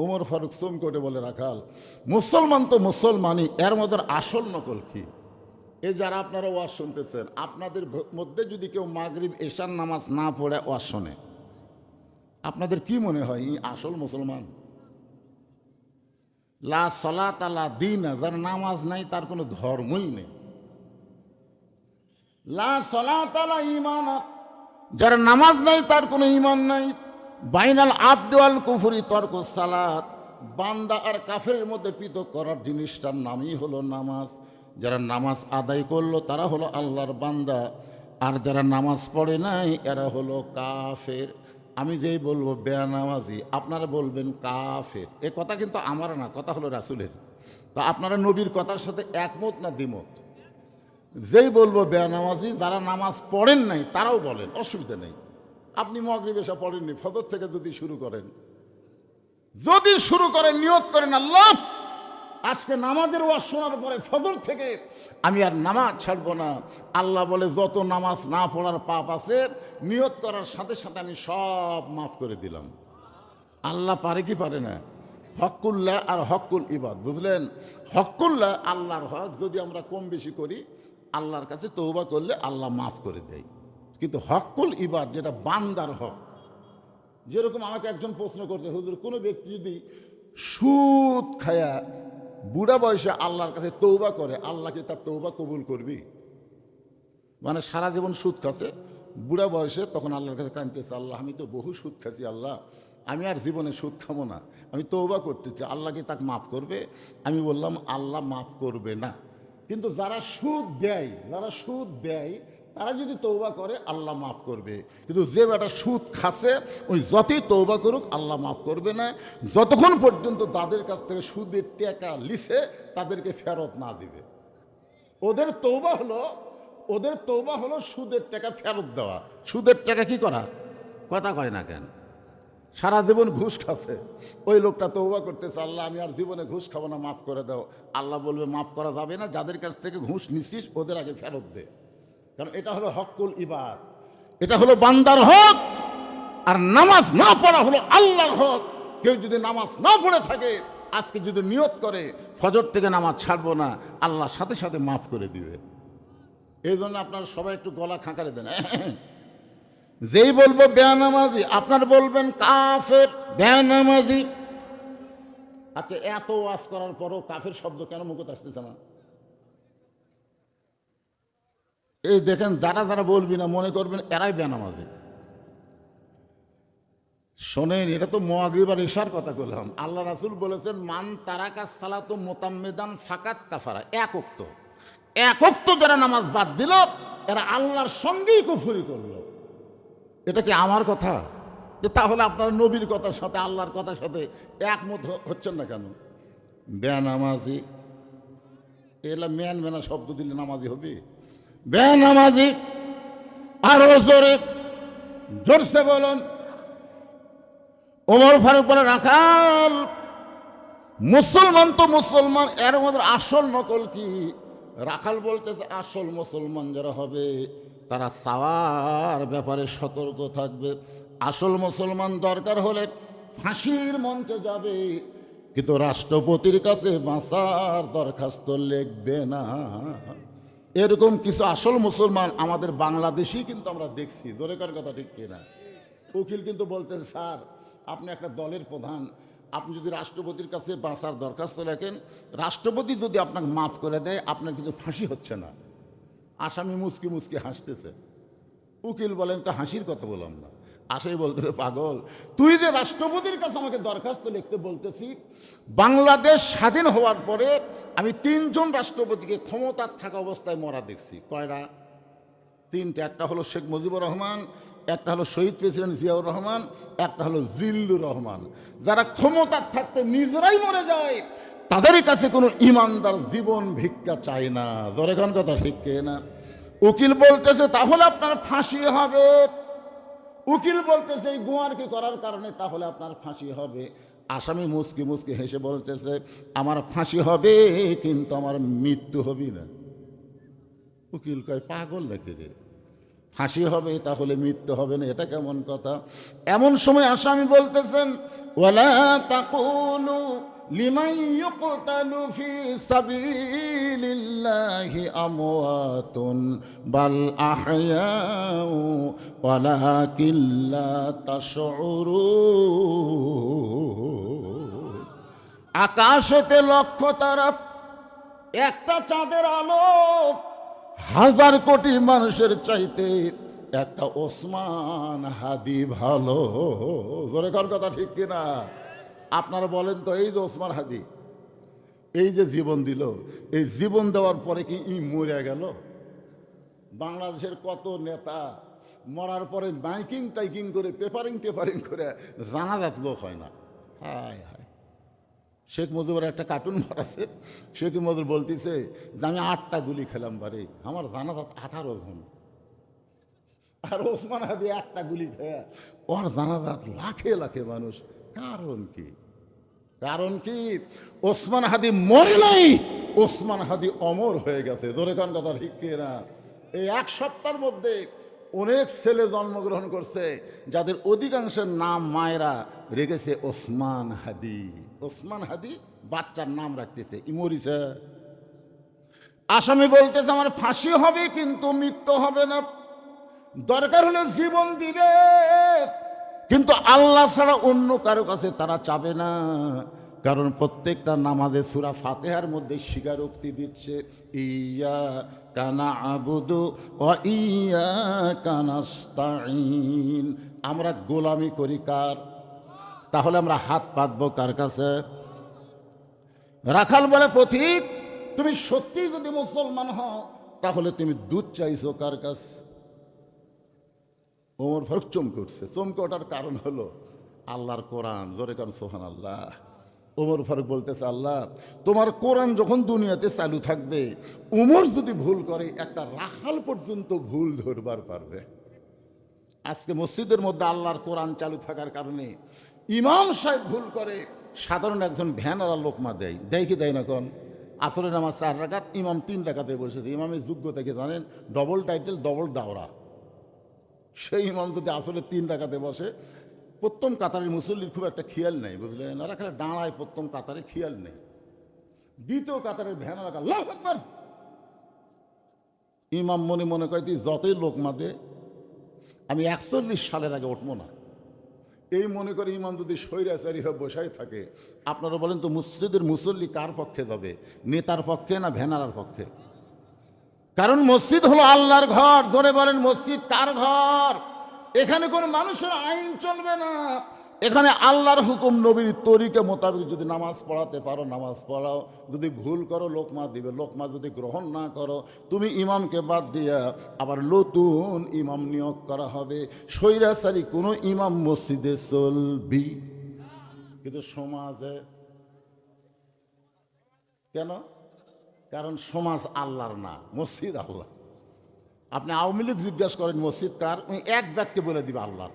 [SPEAKER 1] ওমর ফারুক চুম করে বলে রাখাল মুসলমান তো মুসলমানই, এর মধ্যে আসল নকল কি? এই যারা আপনারা ওয়াজ শুনতেছেন, আপনাদের মধ্যে যদি কেউ মাগরিব এশার নামাজ না পড়ে ওয়াজ শোনে, আপনাদের কি মনে হয় ই আসল মুসলমান? লা সালাত লা দীন, যার নামাজ নাই তার কোনো ধর্মই নেই। লা সালাত লা ঈমান, যার নামাজ নাই তার কোনো ঈমান নাই। বাইনাল আবদি ওয়াল কুফরি তরকুস সালাত, বান্দা আর কাফেরের মধ্যে পৃথক করার জিনিসটার নামই হলো নামাজ। যারা নামাজ আদায় করলো তারা হলো আল্লাহর বান্দা, আর যারা নামাজ পড়ে নাই এরা হলো কাফের। আমি যেই বলবো বেনামাজি, আপনারা বলবেন কাফের। এ কথা কিন্তু আমার না, কথা হলো রাসূলের। তা আপনারা নবীর কথার সাথে একমত না দ্বিমত? যেই বলবো বেনামাজি, যারা নামাজ পড়েন নাই তারাও বলেন, অসুবিধা নেই। আপনি মাগরিব এশা পড়েননি, ফজর থেকে যদি শুরু করেন নিয়ত করেন আল্লাহ আজকে নামাজের ওয়াজ শোনার পরে ফজর থেকে আমি আর নামাজ ছাড়বো না। আল্লাহ বলে যত নামাজ না পড়ার পাপ আছে নিয়ত করার সাথে সাথে আমি সব মাফ করে দিলাম। আল্লাহ পারে কি পারে না? হকুল্লাহ আর হকুল ইবাদ, বুঝলেন? হকুল্লাহ আল্লাহর হক যদি আমরা কম বেশি করি, আল্লাহর কাছে তওবা করলে আল্লাহ মাফ করে দেয়। কিন্তু হকুল ইবাদ যেটা বান্দার হক, যেরকম আমাকে একজন প্রশ্ন করছে, হুজুর কোনো ব্যক্তি যদি সুদ খায়া বুড়া বয়সে আল্লাহর কাছে তওবা করে, আল্লাহ কি তার তওবা কবুল করবি? মানে সারা জীবন সুদ খাচ্ছে, বুড়া বয়সে তখন আল্লাহর কাছে কাঁদতেছে, আল্লাহ আমি তো বহু সুদ খাচ্ছি, আল্লাহ আমি আর জীবনে সুদ খাবো না, আমি তওবা করতেছি, আল্লাহ কি তাকে মাফ করবে? আমি বললাম আল্লাহ মাফ করবে না, কিন্তু যারা সুদ দেয় তারা যদি তওবা করে আল্লাহ মাফ করবে। কিন্তু যে বেটা সুদ খাচ্ছে ওই যতই তওবা করুক আল্লাহ মাফ করবে না, যতক্ষণ পর্যন্ত তাদের কাছ থেকে সুদের টাকা লিছে তাদেরকে ফেরত না দিবে। ওদের তওবা হলো সুদের টাকা ফেরত দেওয়া। সুদের টাকা কি করা? কথা কয় না কেন? সারা জীবন ঘুষ খাচ্ছে, ওই লোকটা তওবা করতেছে, আল্লাহ আমি আর জীবনে ঘুষ খাবো না, মাফ করে দাও। আল্লাহ বলবে মাফ করা যাবে না, যাদের কাছ থেকে ঘুষ নিছিস ওদের আগে ফেরত দে। কারণ এটা হলো হকুল ইবাদ, এটা হলো বান্দার হক। আর নামাজ না পড়া হলো আল্লাহর হক। কেউ যদি নামাজ না পড়ে থাকে, আজকে যদি নিয়ত করে ফজর থেকে নামাজ ছাড়বো না, আল্লাহ সাথে সাথে মাফ করে দিবে। এই জন্য আপনারা সবাই একটু গলা খাঁকারে দেন। যেই বলবো বেনামাজি আপনার বলবেন কাফের, বেনামাজি। আচ্ছা, এত ওয়াজ করার পরও কাফের শব্দ কেন মুখে আসতেছে না? এই দেখেন, যারা বলবি না মনে করবেন এরাই বেনামাজি। শোনেন, এটা তো মাগরিব আর ইশার কথা বললাম। আল্লাহ রাসূল বলেছেন মান তারাকা সালাতু মুতাম্মিদান ফাকাত কাফারা। এক ওয়াক্ত যারা নামাজ বাদ দিল এরা আল্লাহর সঙ্গেই কুফরি করলো। এটা কি আমার কথা? যে তাহলে আপনারা নবীর কথার সাথে আল্লাহর কথার সাথে একমত হচ্ছেন না কেন? বেনামাজি, এলা মেনা শব্দ দিলে নামাজি হবে? বেনামাজি। আরো জোরসে বলুন। ওমর ফারুক বলে রাখাল মুসলমান তো মুসলমান, এর মধ্যে আসল নকল কি? রাখাল বলতেছে আসল মুসলমান যারা হবে তারা চাওয়ার ব্যাপারে সতর্ক থাকবে। আসল মুসলমান দরকার হলে ফাঁসির মঞ্চে যাবে, কিন্তু রাষ্ট্রপতির কাছে বাঁচার দরখাস্ত লিখবে না। এরকম কিছু আসল মুসলমান আমাদের বাংলাদেশেই কিন্তু আমরা দেখছি। জোরে কার কথা ঠিক কিনা? উকিল কিন্তু বলতেছে, স্যার আপনি একটা দলের প্রধান, আপনি যদি রাষ্ট্রপতির কাছে বাঁচার দরখাস্ত লেখেন, রাষ্ট্রপতি যদি আপনাকে মাফ করে দেয়, আপনার কিন্তু ফাঁসি হচ্ছে না। আসামি মুচকি মুচকি হাসতেছে। উকিল বলেন, তো হাসির কথা বললাম না। আসামি বলতেছে, পাগল, তুই যে রাষ্ট্রপতির কাছে আমাকে দরখাস্ত লিখতে বলতেছি, বাংলাদেশ স্বাধীন হওয়ার পরে আমি 3 জন রাষ্ট্রপতিকে ক্ষমতার থাকা অবস্থায় মরা দেখছি। কয়টা? 3টে। একটা হলো শেখ মুজিবুর রহমান, একটা হলো শহীদ প্রেসিডেন্ট জিয়াউর রহমান, একটা হলো জিল্লুর রহমান। যারা ক্ষমতার থাকতে নিজেরাই মরে যায়, তাদের কাছে কোনো ইমানদার জীবন ভিক্ষা চায় না। দরেখান কথা ঠিক না? উকিল বলতেছে, তাহলে আপনার ফাঁসি হবে। উকিল বলতেছে, এই গোয়ারকি করার কারণে তাহলে আপনার ফাঁসি হবে। আসামি মুচকি মুচকি হেসে বলতেছে, আমার ফাঁসি হবে কিন্তু আমার মৃত্যু হবে না। উকিল কয়, পাগল নাকি রে? ফাঁসি হবে তাহলে মৃত্যু হবে না, এটা কেমন কথা? এমন সময় আসামি বলতেছেন, ওয়ালা তাকুলু লিমান ইউকতালু ফি সাবিলিল্লাহি আমওয়াতুন বাল আহয়াউ ওয়ালাকিন লা তাশউরুন। আকাশেতে লক্ষ তারা, একটা চাঁদের আলো 1000 কোটি মানুষের চাইতে একটা ওসমান হাদি ভালো। জোরে কার কথা ঠিক কিনা? আপনারা বলেন তো, এই যে ওসমান হাদি এই যে জীবন দিল, এই জীবন দেওয়ার পরে কি মরে গেল? বাংলাদেশের কত নেতা মরার পরে মাইকিং টাইকিং করে টেপারিং করে জানাজাত লোক হয় না। হায় হায়। শেখ মুজিবের একটা কার্টুন মারাছে, শেখ মুজিব বলতেছে যে আমি 8টা গুলি খেলাম বারে, আমার জানাজাত 18 জন। আর ওসমান হাদি 1টা গুলি খেয়ে ওর জানাজাত লাখে লাখে মানুষ। কারণ কি? কারণ কি? ওসমান হাদি মরে নাই, ওসমান হাদি অমর হয়ে গেছে। জোরে কান কথা ঠিক না? এই 1 সপ্তাহের মধ্যে অনেক ছেলে জন্মগ্রহণ করছে, যাদের অধিকাংশের নাম মায়েরা রেখেছে ওসমান হাদি। ওসমান হাদি বাচ্চার নাম রাখতেছে, ইমরিছে। আসামি বলতেছে, আমার ফাঁসি হবে কিন্তু মৃত্যু হবে না। দরকার হলে জীবন দিবে, কিন্তু আল্লাহ ছাড়া অন্য কারো কাছে তারা চাবে না। কারণ প্রত্যেকটা নামাজে সূরা ফাতিহার মধ্যে স্বীকারোক্তি দিচ্ছে, ইয়া কানা আবুদু ওয়া ইয়া কানাস্তাইন। আমরা গোলামি করি কার? তাহলে আমরা হাত পাতবো কার কাছে? রাখাল বলে, পথিক, তুমি সত্যি যদি মুসলমান হও তাহলে তুমি দুধ চাইছো কার কাছে? ওমর ফারুক চমকে উঠছে। চমকে ওঠার কারণ হলো আল্লাহর কোরআন। জোরে কারণ সুবহানাল্লাহ। ওমর ফারুক বলতেছে, আল্লাহ, তোমার কোরআন যখন দুনিয়াতে চালু থাকবে, উমর যদি ভুল করে একটা রাখাল পর্যন্ত ভুল ধরবার পারবে। আজকে মসজিদের মধ্যে আল্লাহর কোরআন চালু থাকার কারণে ইমাম সাহেব ভুল করে, সাধারণ একজন ভ্যানারা লোকমা দেয়। দেয় কি দেয় না? কোন আসরের নামাজ 4 রাকাত, ইমাম 3 রাকাতে বসেছে। ইমামের যোগ্যতা কি জানেন? ডবল টাইটেল, ডবল দাওরা। সেই ইমাম যদি আসলে 3 রাকাতে বসে, প্রথম কাতারের মুসল্লির খুব একটা খেয়াল নেই, বুঝলেন? ওরা খালি দাঁড়ায়, প্রথম কাতারে খেয়াল নেই। দ্বিতীয় কাতারের ভ্যানারা আল্লাহু আকবার। ইমাম মনে মনে কয়, তুই যতই লোকমা দে, আমি 41 সালের আগে উঠবো না। এই মনে করে ইমাম যদি স্বৈরাচারী হয়ে বসাই থাকে, আপনারা বলেন তো মসজিদের মুসল্লি কার পক্ষে যাবে? নেতার পক্ষে না ভ্যানারার পক্ষে? কারণ মসজিদ হলো আল্লাহর ঘর। ধরে বলেন, মসজিদ কার ঘর? এখানে কোনো মানুষের আইন চলবে না। এখানে আল্লাহর হুকুম, নবীর তরিকা মোতাবেক যদি নামাজ পড়াতে পারো নামাজ পড়াও, যদি ভুল করো লোকমা দিবে, লোকমা যদি গ্রহণ না করো তুমি ইমামকে বাদ দিয়া আবার নতুন ইমাম নিয়োগ করা হবে। স্বৈরাচারী কোনো ইমাম মসজিদে চলবি। কিন্তু সমাজে কেন? কারণ সমাজ আল্লাহর না, মসজিদ আল্লাহ। আপনি আওয়ামী লীগ জিজ্ঞাসা করেন মসজিদ কার, উনি এক বাক্যে বলে দিবে আল্লাহ।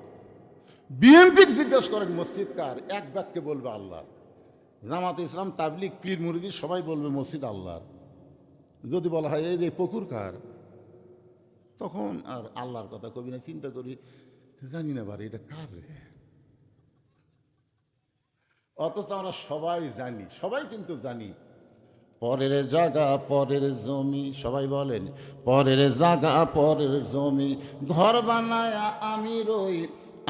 [SPEAKER 1] বিএনপি জিজ্ঞাসা করেন মসজিদ কার, এক বাক্যে বলবে আল্লাহ। জামাতে ইসলাম, তাবলিগ, পীর মুরিদি সবাই বলবে মসজিদ আল্লাহর। যদি বলা হয় এই যে পুকুর কার, তখন আর আল্লাহর কথা কবি না, চিন্তা করি জানি না বারে এটা কার রে। অথচ আমরা সবাই জানি, সবাই কিন্তু জানি পরের জায়গা পরের জমি। সবাই বলেন পরের জায়গা পরের জমি, ঘর বানায় আমি রই,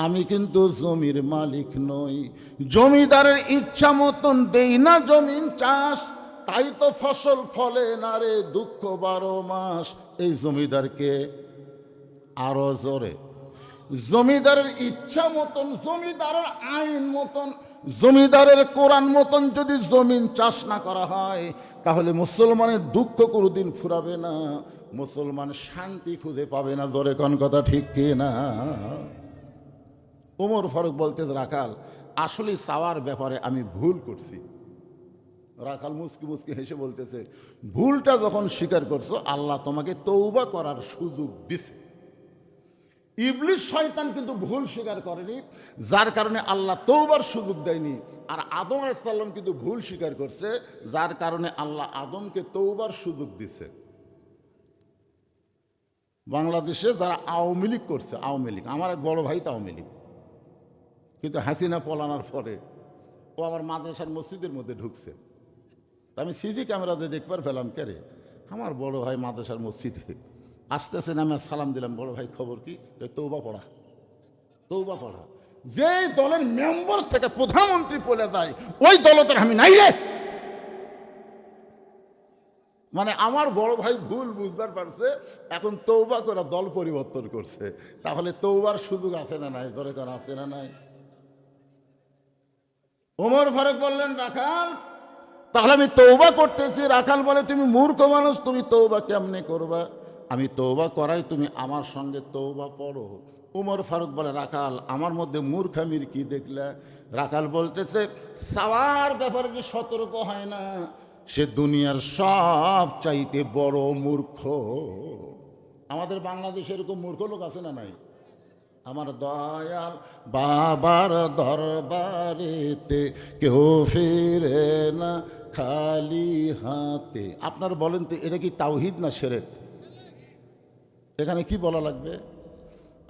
[SPEAKER 1] আমি কিন্তু জমির মালিক নই। জমিদারের ইচ্ছা মতন দেই না জমিন চাষ, তাই তো ফসল ফলে না রে, দুঃখ 12 মাস। এই জমিদারকে আরো জোরে, জমিদারের ইচ্ছা মতন, জমিদারের আইন মতন, জমিদারের কোরআন মতন যদি জমিন চাষ না করা হয়, তাহলে মুসলমানের দুঃখ কোনোদিন ফুরাবে না, মুসলমান শান্তি খুঁজে পাবে না। জোরে কোন কথা ঠিক কি না? ওমর ফারুক বলতেছে, রাখাল আসলে চাওয়ার ব্যাপারে আমি ভুল করছি। রাখাল মুসকি মুসকি হেসে বলতেছে, ভুলটা যখন স্বীকার করছো, আল্লাহ তোমাকে তৌবা করার সুযোগ দিছে। ইবলিস শয়তান কিন্তু ভুল স্বীকার করেনি, যার কারণে আল্লাহ তৌবার সুযোগ দেয়নি। আর আদম আলাইহিস সালাম কিন্তু ভুল স্বীকার করছে, যার কারণে আল্লাহ আদমকে তৌবার সুযোগ দিছে। বাংলাদেশে যারা আওয়ামী লীগ করছে, আওয়ামী লীগ, আমার এক বড় ভাই তো আওয়ামী লীগ, কিন্তু হাসিনা পলানোর পরে ও আমার মাদ্রাসার মসজিদের মধ্যে ঢুকছে। তা আমি সিসি ক্যামেরাতে দেখবার পেলাম, কে রে আমার বড় ভাই মাদ্রাসার মসজিদে আস্তে আস্তে নামে সালাম দিলাম, বড় ভাই খবর কি? তৌবা পড়া, তৌবা পড়া। যে দলের মেম্বার থেকে প্রধানমন্ত্রী বলে যায়, ওই দলতের আমি নাই রে। মানে আমার বড় ভাই ভুল বুঝবার পারছে, এখন তৌবা করে দল পরিবর্তন করছে। তাহলে তৌবার সুযোগ আছে না নাই? ধরে করা আছে না নাই? ওমর ফারুক বললেন, রাখাল তাহলে আমি তৌবা করতেছি। রাখাল বলে, তুমি মূর্খ মানুষ, তুমি তৌবা কেমনে করবা? আমি তৌবা করাই, তুমি আমার সঙ্গে তৌবা পড়ো। উমর ফারুক বলে, রাখাল আমার মধ্যে মূর্খামির কি দেখলে? রাখাল বলতেছে, সাওয়ার ব্যাপারে যে সতর্ক হয় না, সে দুনিয়ার সব চাইতে বড় মূর্খ। আমাদের বাংলাদেশে এরকম মূর্খ লোক আছে না নাই? আমার দয়াল বাবার দরবারেতে কেউ ফিরে না খালি হাতে। আপনার বলেন তো, এটা কি তাওহীদ না শিরক? এখানে কি বলা লাগবে?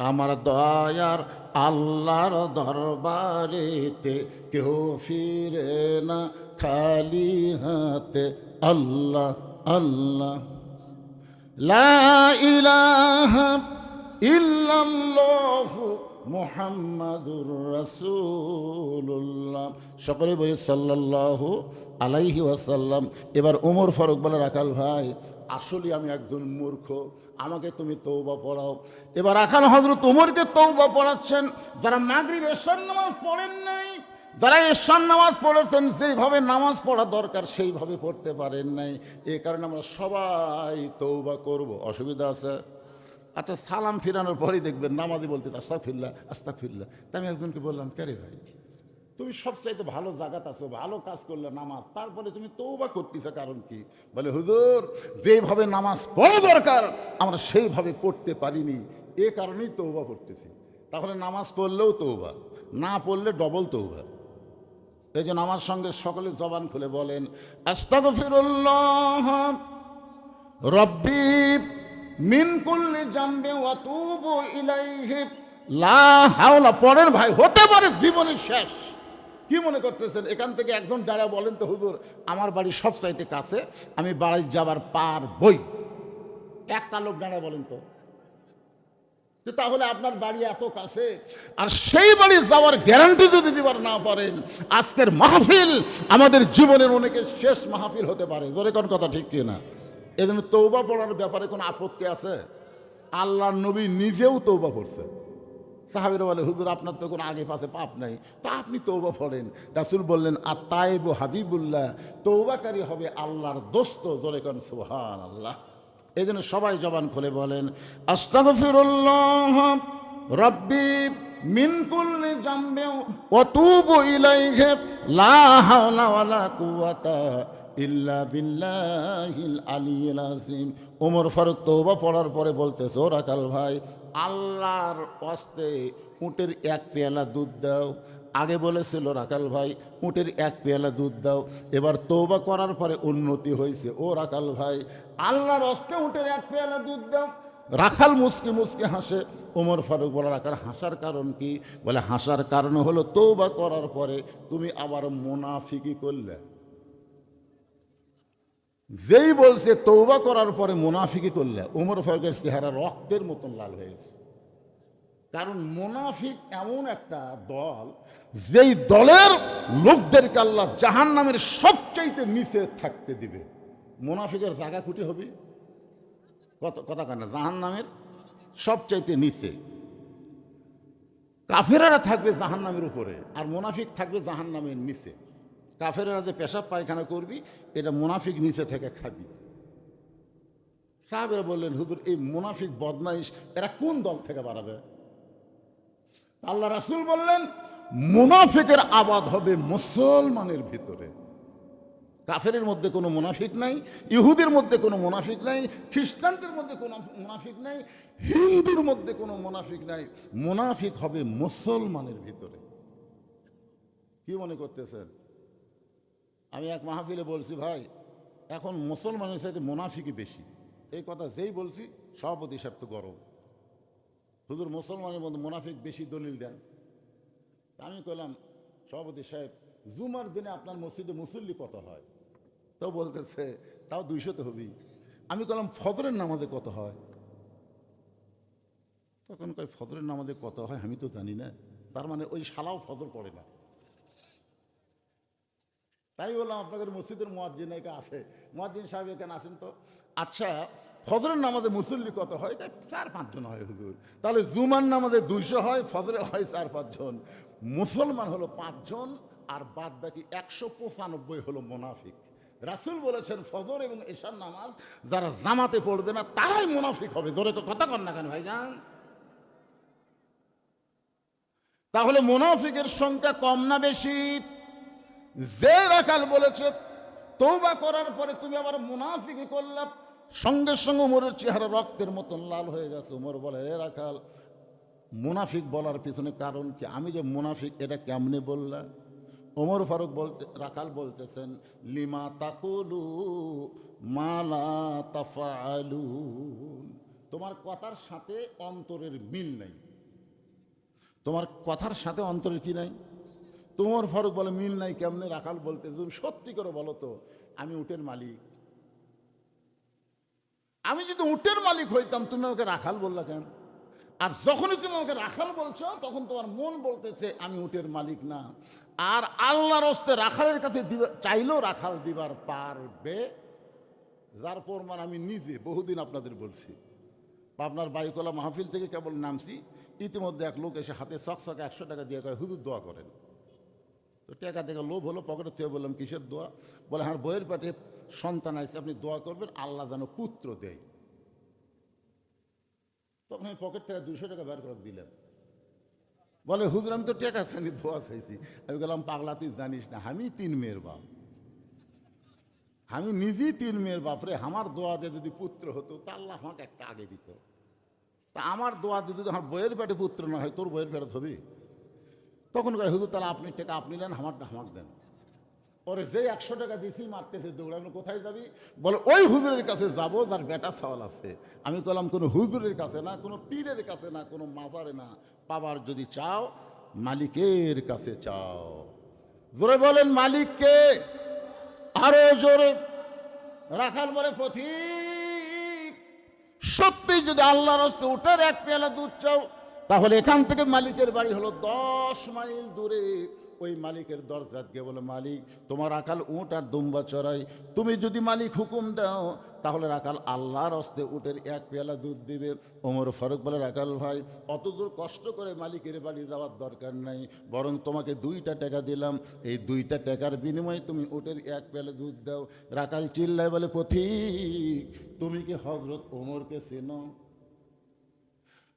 [SPEAKER 1] আমার দয়ার আল্লাহর দরবারেতে কেউ ফিরে না খালি হাতে। আল্লাহ আল্লাহ লা ইলাহা ইল্লাল্লাহু মুহাম্মাদুর রাসূলুল্লাহ। সকলে বলি সাল্লাল্লাহু আলাইহি ওয়াসাল্লাম। এবার ওমর ফারুক বলে, রাখাল ভাই আসলে আমি একজন মূর্খ, আমাকে তুমি তৌবা পড়াও। এবার রাখাল হযরত ওমরকে তৌবা পড়াচ্ছেন। যারা মাগরিব এশার নামাজ পড়েন নাই, যারা এশার নামাজ পড়েছেন, যেইভাবে নামাজ পড়া দরকার সেইভাবে পড়তে পারেন নাই, এই কারণে আমরা সবাই তৌবা করব। অসুবিধা আছে? আচ্ছা, সালাম ফিরানোর পরেই দেখবেন নামাজি বলতে আস্তাগফিরুল্লাহ আস্তাগফিরুল্লাহ। তাই আমি একজনকে বললাম, কে রে ভাই, তুমি সবচাইতে ভালো জায়গাত আছো, ভালো কাজ করলে নামাজ, তারপরে তুমি তৌবা করতেছো কারণ কি? বলে, হুজুর যেইভাবে নামাজ পড়া দরকার আমরা সেইভাবে পড়তে পারিনি, এ কারণেই তৌবা করতেছি। তাহলে নামাজ পড়লেও তৌবা, না পড়লে ডবল তৌবা। এই জন্য আমার সঙ্গে সকলে জবান খুলে বলেন, আস্তাগফিরুল্লাহ রব্বি মিন কুল্লি জামবি ওয়া তুবু ইলাইহি লা হাওলা। পড়েন ভাই, হতে পারে জীবনের শেষ। কি মনে করতেছেন? এখান থেকে একজন দাঁড়া বলেন তো, হুজুর আমার বাড়ি সবচাইতে কাছে, আমি বাড়ি যাবার পারবই। একটা লোক দাঁড়া বলেন তো। তাহলে আপনার বাড়ি এত কাছে, আর সেই বাড়ি যাওয়ার গ্যারান্টি যদি দিবার না পারেন, আজকের মাহফিল আমাদের জীবনের অনেকের শেষ মাহফিল হতে পারে। জোরে কোন কথা ঠিক কি না? এজন্য তৌবা পড়ার ব্যাপারে কোনো আপত্তি আছে? আল্লাহর নবী নিজেও তৌবা পড়ছে। সাহাবীরা বলে, হুজুর আপনার তো কোনো আগে পাশে পাপ নাই, তা আপনি তৌবা পড়েন। রাসূল বললেন, আত-তাইবু হাবিবুল্লাহ, তৌবাকারী হবে আল্লাহর দোস্ত। জোরে কোন সুবহানাল্লাহ। এই জন্য সবাই জবান খুলে বলেন, আস্তাগফিরুল্লাহ রব্বি মিন কুল্লি জামবি ওয়া তুবু ইলাইহি লা হাওলা ওয়ালা কুওয়াতা ইল্লা বিল্লাহিল আলিয়্যিল আযীম। ওমর ফারুক তওবা পড়ার পরে বলতেছে, ও রাখাল ভাই, আল্লাহর ওয়াস্তে উটের এক পেয়ালা দুধ দাও, আগে বলেছিল রাখাল ভাই উটের এক পেয়ালা দুধ দাও, এবার তওবা করার পরে উন্নতি হয়েছে। ও রাখাল ভাই আল্লাহর হস্তে উটের এক পেয়ালা দুধ দাও। রাখাল মুসকে মুসকে হাসে। ওমর ফারুক বলে রাখাল হাসার কারণ কি? বলে হাসার কারণ হলো তওবা করার পরে তুমি আবার মুনাফিকি করলে। যেই বলছে তওবা করার পরে মুনাফিকি করলে, ওমর ফারুকের চেহারা রক্তের মতন লাল হয়ে গেছে। কারণ মুনাফিক এমন একটা দল, যেই দলের লোকদেরকে আল্লাহ জাহান্নামের সবচাইতে নিচে থাকতে দিবে। মুনাফিকের জায়গা কুটি হবে কথা কেন? জাহান্নামের সবচাইতে নিচে। কাফেরেরা থাকবে জাহান্নামের উপরে, আর মুনাফিক থাকবে জাহান্নামের নিচে। কাফেরেরা যে পেশাব পায়খানা করবি, এটা মুনাফিক নিচে থেকে খাবি। সাহাবেরা বললেন হুজুর এই মুনাফিক বদমাইশ এরা কোন দল থেকে বাড়াবে? আল্লাহ রাসূল বললেন মুনাফিকের আবাদ হবে মুসলমানের ভিতরে। কাফেরের মধ্যে কোনো মুনাফিক নাই, ইহুদের মধ্যে কোনো মুনাফিক নাই, খ্রিস্টানদের মধ্যে কোনো মুনাফিক নাই, হিন্দুর মধ্যে কোনো মুনাফিক নাই। মুনাফিক হবে মুসলমানের ভিতরে। কি মনে করতেছেন? আমি এক মাহফিলে বলছি ভাই এখন মুসলমানের সাথে মুনাফিকই বেশি। এই কথা যেই বলছি সভাপতি সাহেব তো গরম, হুজুর মুসলমানের মধ্যে মুনাফিক বেশি, দলিল দেন। আমি কইলাম সভাপতি সাহেব জুমার দিনে আপনার মসজিদে মুসল্লি কত হয়? তো বলতেছে তাও 200 তো হবেই। আমি কইলাম ফজরের নামাজে কত হয়? তখন কয় ফজরের নামাজে কত হয় আমি তো জানি না। তার মানে ওই শালাও ফজর পড়ে না। তাই বললাম আপনাদের মসজিদের মুয়াজ্জিন একা আছে, মুয়াজ্জিন সাহেব এখানে আসেন তো। আচ্ছা ফজরের নামাজে মুসল্লি কত হয়? 4-5 জন হয় হুজুর। তাহলে জুমার নামাজে 200 হয়, ফজরে হয় 4-5 জন। মুসলমান হলো 5 জন, আর বাদ বাকি 195 হলো মুনাফিক। রাসূল বলেছেন ফজর এবং এশার নামাজ যারা জামাতে পড়বে না তারাই মুনাফিক হবে। জোরে তো কথা কন না কেন ভাইজান? তাহলে মুনাফিকের সংখ্যা কম না বেশি? যে রাখাল বলেছে তওবা করার পরে তুমি আবার মুনাফিকি করলা, সঙ্গে সঙ্গে ওমরের চেহারা রক্তের মতন লাল হয়ে গেছে। ওমর বলে রে রাখাল মুনাফিক বলার পিছনে কারণ কি? আমি যে মুনাফিক এটা কেমনে বললা? ওমর ফারুক রাখাল বলতেছেন লিমা তাকুলু মা লা তাফআলুন। তোমার কথার সাথে অন্তরের মিল নাই। তোমার কথার সাথে অন্তরের কি নাই? তোমার ফারুক বলে মিল নাই কেমনে? রাখাল বলতে তুমি সত্যি করে বলো তো আমি উটের মালিক। আমি যদি উটের মালিক হইতাম তুমি আমাকে রাখাল বললা কেন? আর যখনই তুমি আমাকে রাখাল বলছো তখন তোমার মন বলতেছে আমি উটের মালিক না। আর আল্লাহর হস্তে রাখালের কাছে চাইলেও রাখাল দিবার পারবে, যার প্রমাণ আমি নিজে বহুদিন আপনাদের বলছি। আপনার বাইকলা মাহফিল থেকে কেবল নামছি, ইতিমধ্যে এক লোক এসে হাতে চকচকে 100 টাকা দিয়ে কয় হুজুর দোয়া করেন। তো টাকা দেখে লোভ হলো, পকেটে থেকে বললাম কিসের দোয়া? বলে হ্যাঁ বইয়ের পেটে সন্তান আছে, আপনি দোয়া করবেন আল্লাহ যেন পুত্র দেয়। তখন আমি পকেট থেকে 200 টাকা বের করে দিলাম। বলে হুজুর আমি তো টাকা চাইনি, দোয়া চাইছি। আমি বললাম পাগলা তুই জানিস না আমি 3 মেয়ের বাপ, আমি নিজেই 3 মেয়ের বাপ রে। আমার দোয়া দিয়ে যদি পুত্র হতো তা আল্লাহ আমাকে একটা আগে দিত। তা আমার দোয়া দিয়ে যদি আমার বইয়ের পেটে পুত্র না হয় তোর বইয়ের পেটে হবে? তখন কয় হুজুর তাহলে আপনি টাকা আপনি নেন, আমারটা আমাকে দেন। পরে যে 100 টাকা দিয়েছি মারতেছে দৌড়ানো। কোথায় যাবি? বলে ওই হুজুরের কাছে যাবো যার বেটা ছাওয়াল আছে। আমি বললাম কোনো হুজুরের কাছে না, কোনো পীরের কাছে না, কোনো মাজারে না, পাবার যদি চাও মালিকের কাছে চাও। জোরে বলেন মালিককে, আরো জোরে। রাখাল বলে পথিক সত্যি যদি আল্লাহর হস্তে উটের এক পেয়ালা দুধ চাও তাহলে এখান থেকে মালিকের বাড়ি হলো 10 মাইল দূরে। ওই মালিকের দরজাত গিয়ে বলে মালিক তোমার রাখাল উট আর দুম্বা চড়াই, তুমি যদি মালিক হুকুম দাও তাহলে রাখাল আল্লাহর হস্তে উটের এক পেয়ালা দুধ দিবে। ওমর ফারুক বলে রাখাল ভাই অত দূর কষ্ট করে মালিকের বাড়ি যাওয়ার দরকার নাই, বরং তোমাকে 2টা টাকা দিলাম, এই 2টা টাকার বিনিময়ে তুমি উটের এক পেয়ালা দুধ দাও। রাখাল চিল্লায় বলে পথিক তুমি কি হযরত ওমরকে চেনো?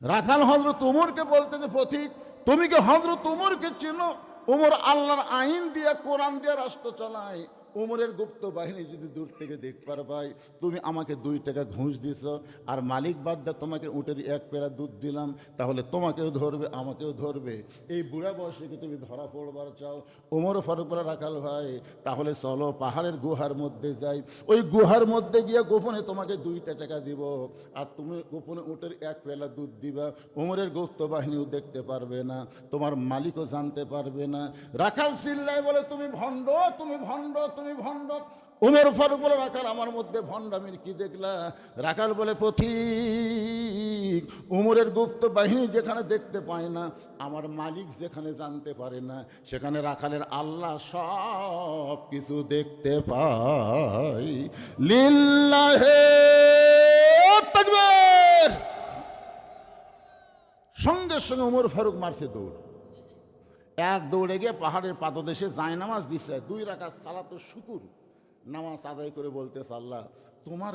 [SPEAKER 1] রাখাল হযরত ওমরকে বলতে যে পথিক তুমি কি হযরত ওমরকে চেনো? ওমর আল্লাহর আইন দিয়ে কোরআন দিয়ে রাষ্ট্র চালায়। উমরের গুপ্ত বাহিনী যদি দূর থেকে দেখবার পাই তুমি আমাকে 2 টাকা ঘুষ দিছ, আর মালিক বাদদা তোমাকে উটের 1 পেলা দুধ দিলাম, তাহলে তোমাকেও ধরবে আমাকেও ধরবে। এই বুড়া বয়সে কি তুমি ধরা পড়বার চাও? ওমর ফারুক বলে, রাখাল ভাই তাহলে চলো পাহাড়ের গুহার মধ্যে যাই, ওই গুহার মধ্যে গিয়ে গোপনে তোমাকে 2টা টাকা দিব, আর তুমি গোপনে উটের 1 পেলা দুধ দিবা। ওমরের গুপ্ত বাহিনীও দেখতে পারবে না, তোমার মালিকও জানতে পারবে না। রাখাল চিল্লায় বলে, তুমি ভণ্ড, তুমি ভণ্ড, তুমি ভণ্ড। ওমর ফারুক বলে, রাখাল আমার মধ্যে ভণ্ডামির কি দেখলা? রাখাল বলে, পথিক, উমরের গুপ্ত বাহিনী যেখানে দেখতে পায় না, আমার মালিক যেখানে জানতে পারে না, সেখানে রাখালের আল্লাহ সব কিছু দেখতে পায়। লিল্লাহে তাকবীর। সঙ্গে সঙ্গে উমর ফারুক মারছে দৌড়। এক দৌড়ে গিয়ে পাহাড়ের পাদদেশে যায় নামাজ বিছায় 2 রাকাত সালাতুশ শুকুর নামাজ আদায় করে বলতেছে, আল্লাহ তোমার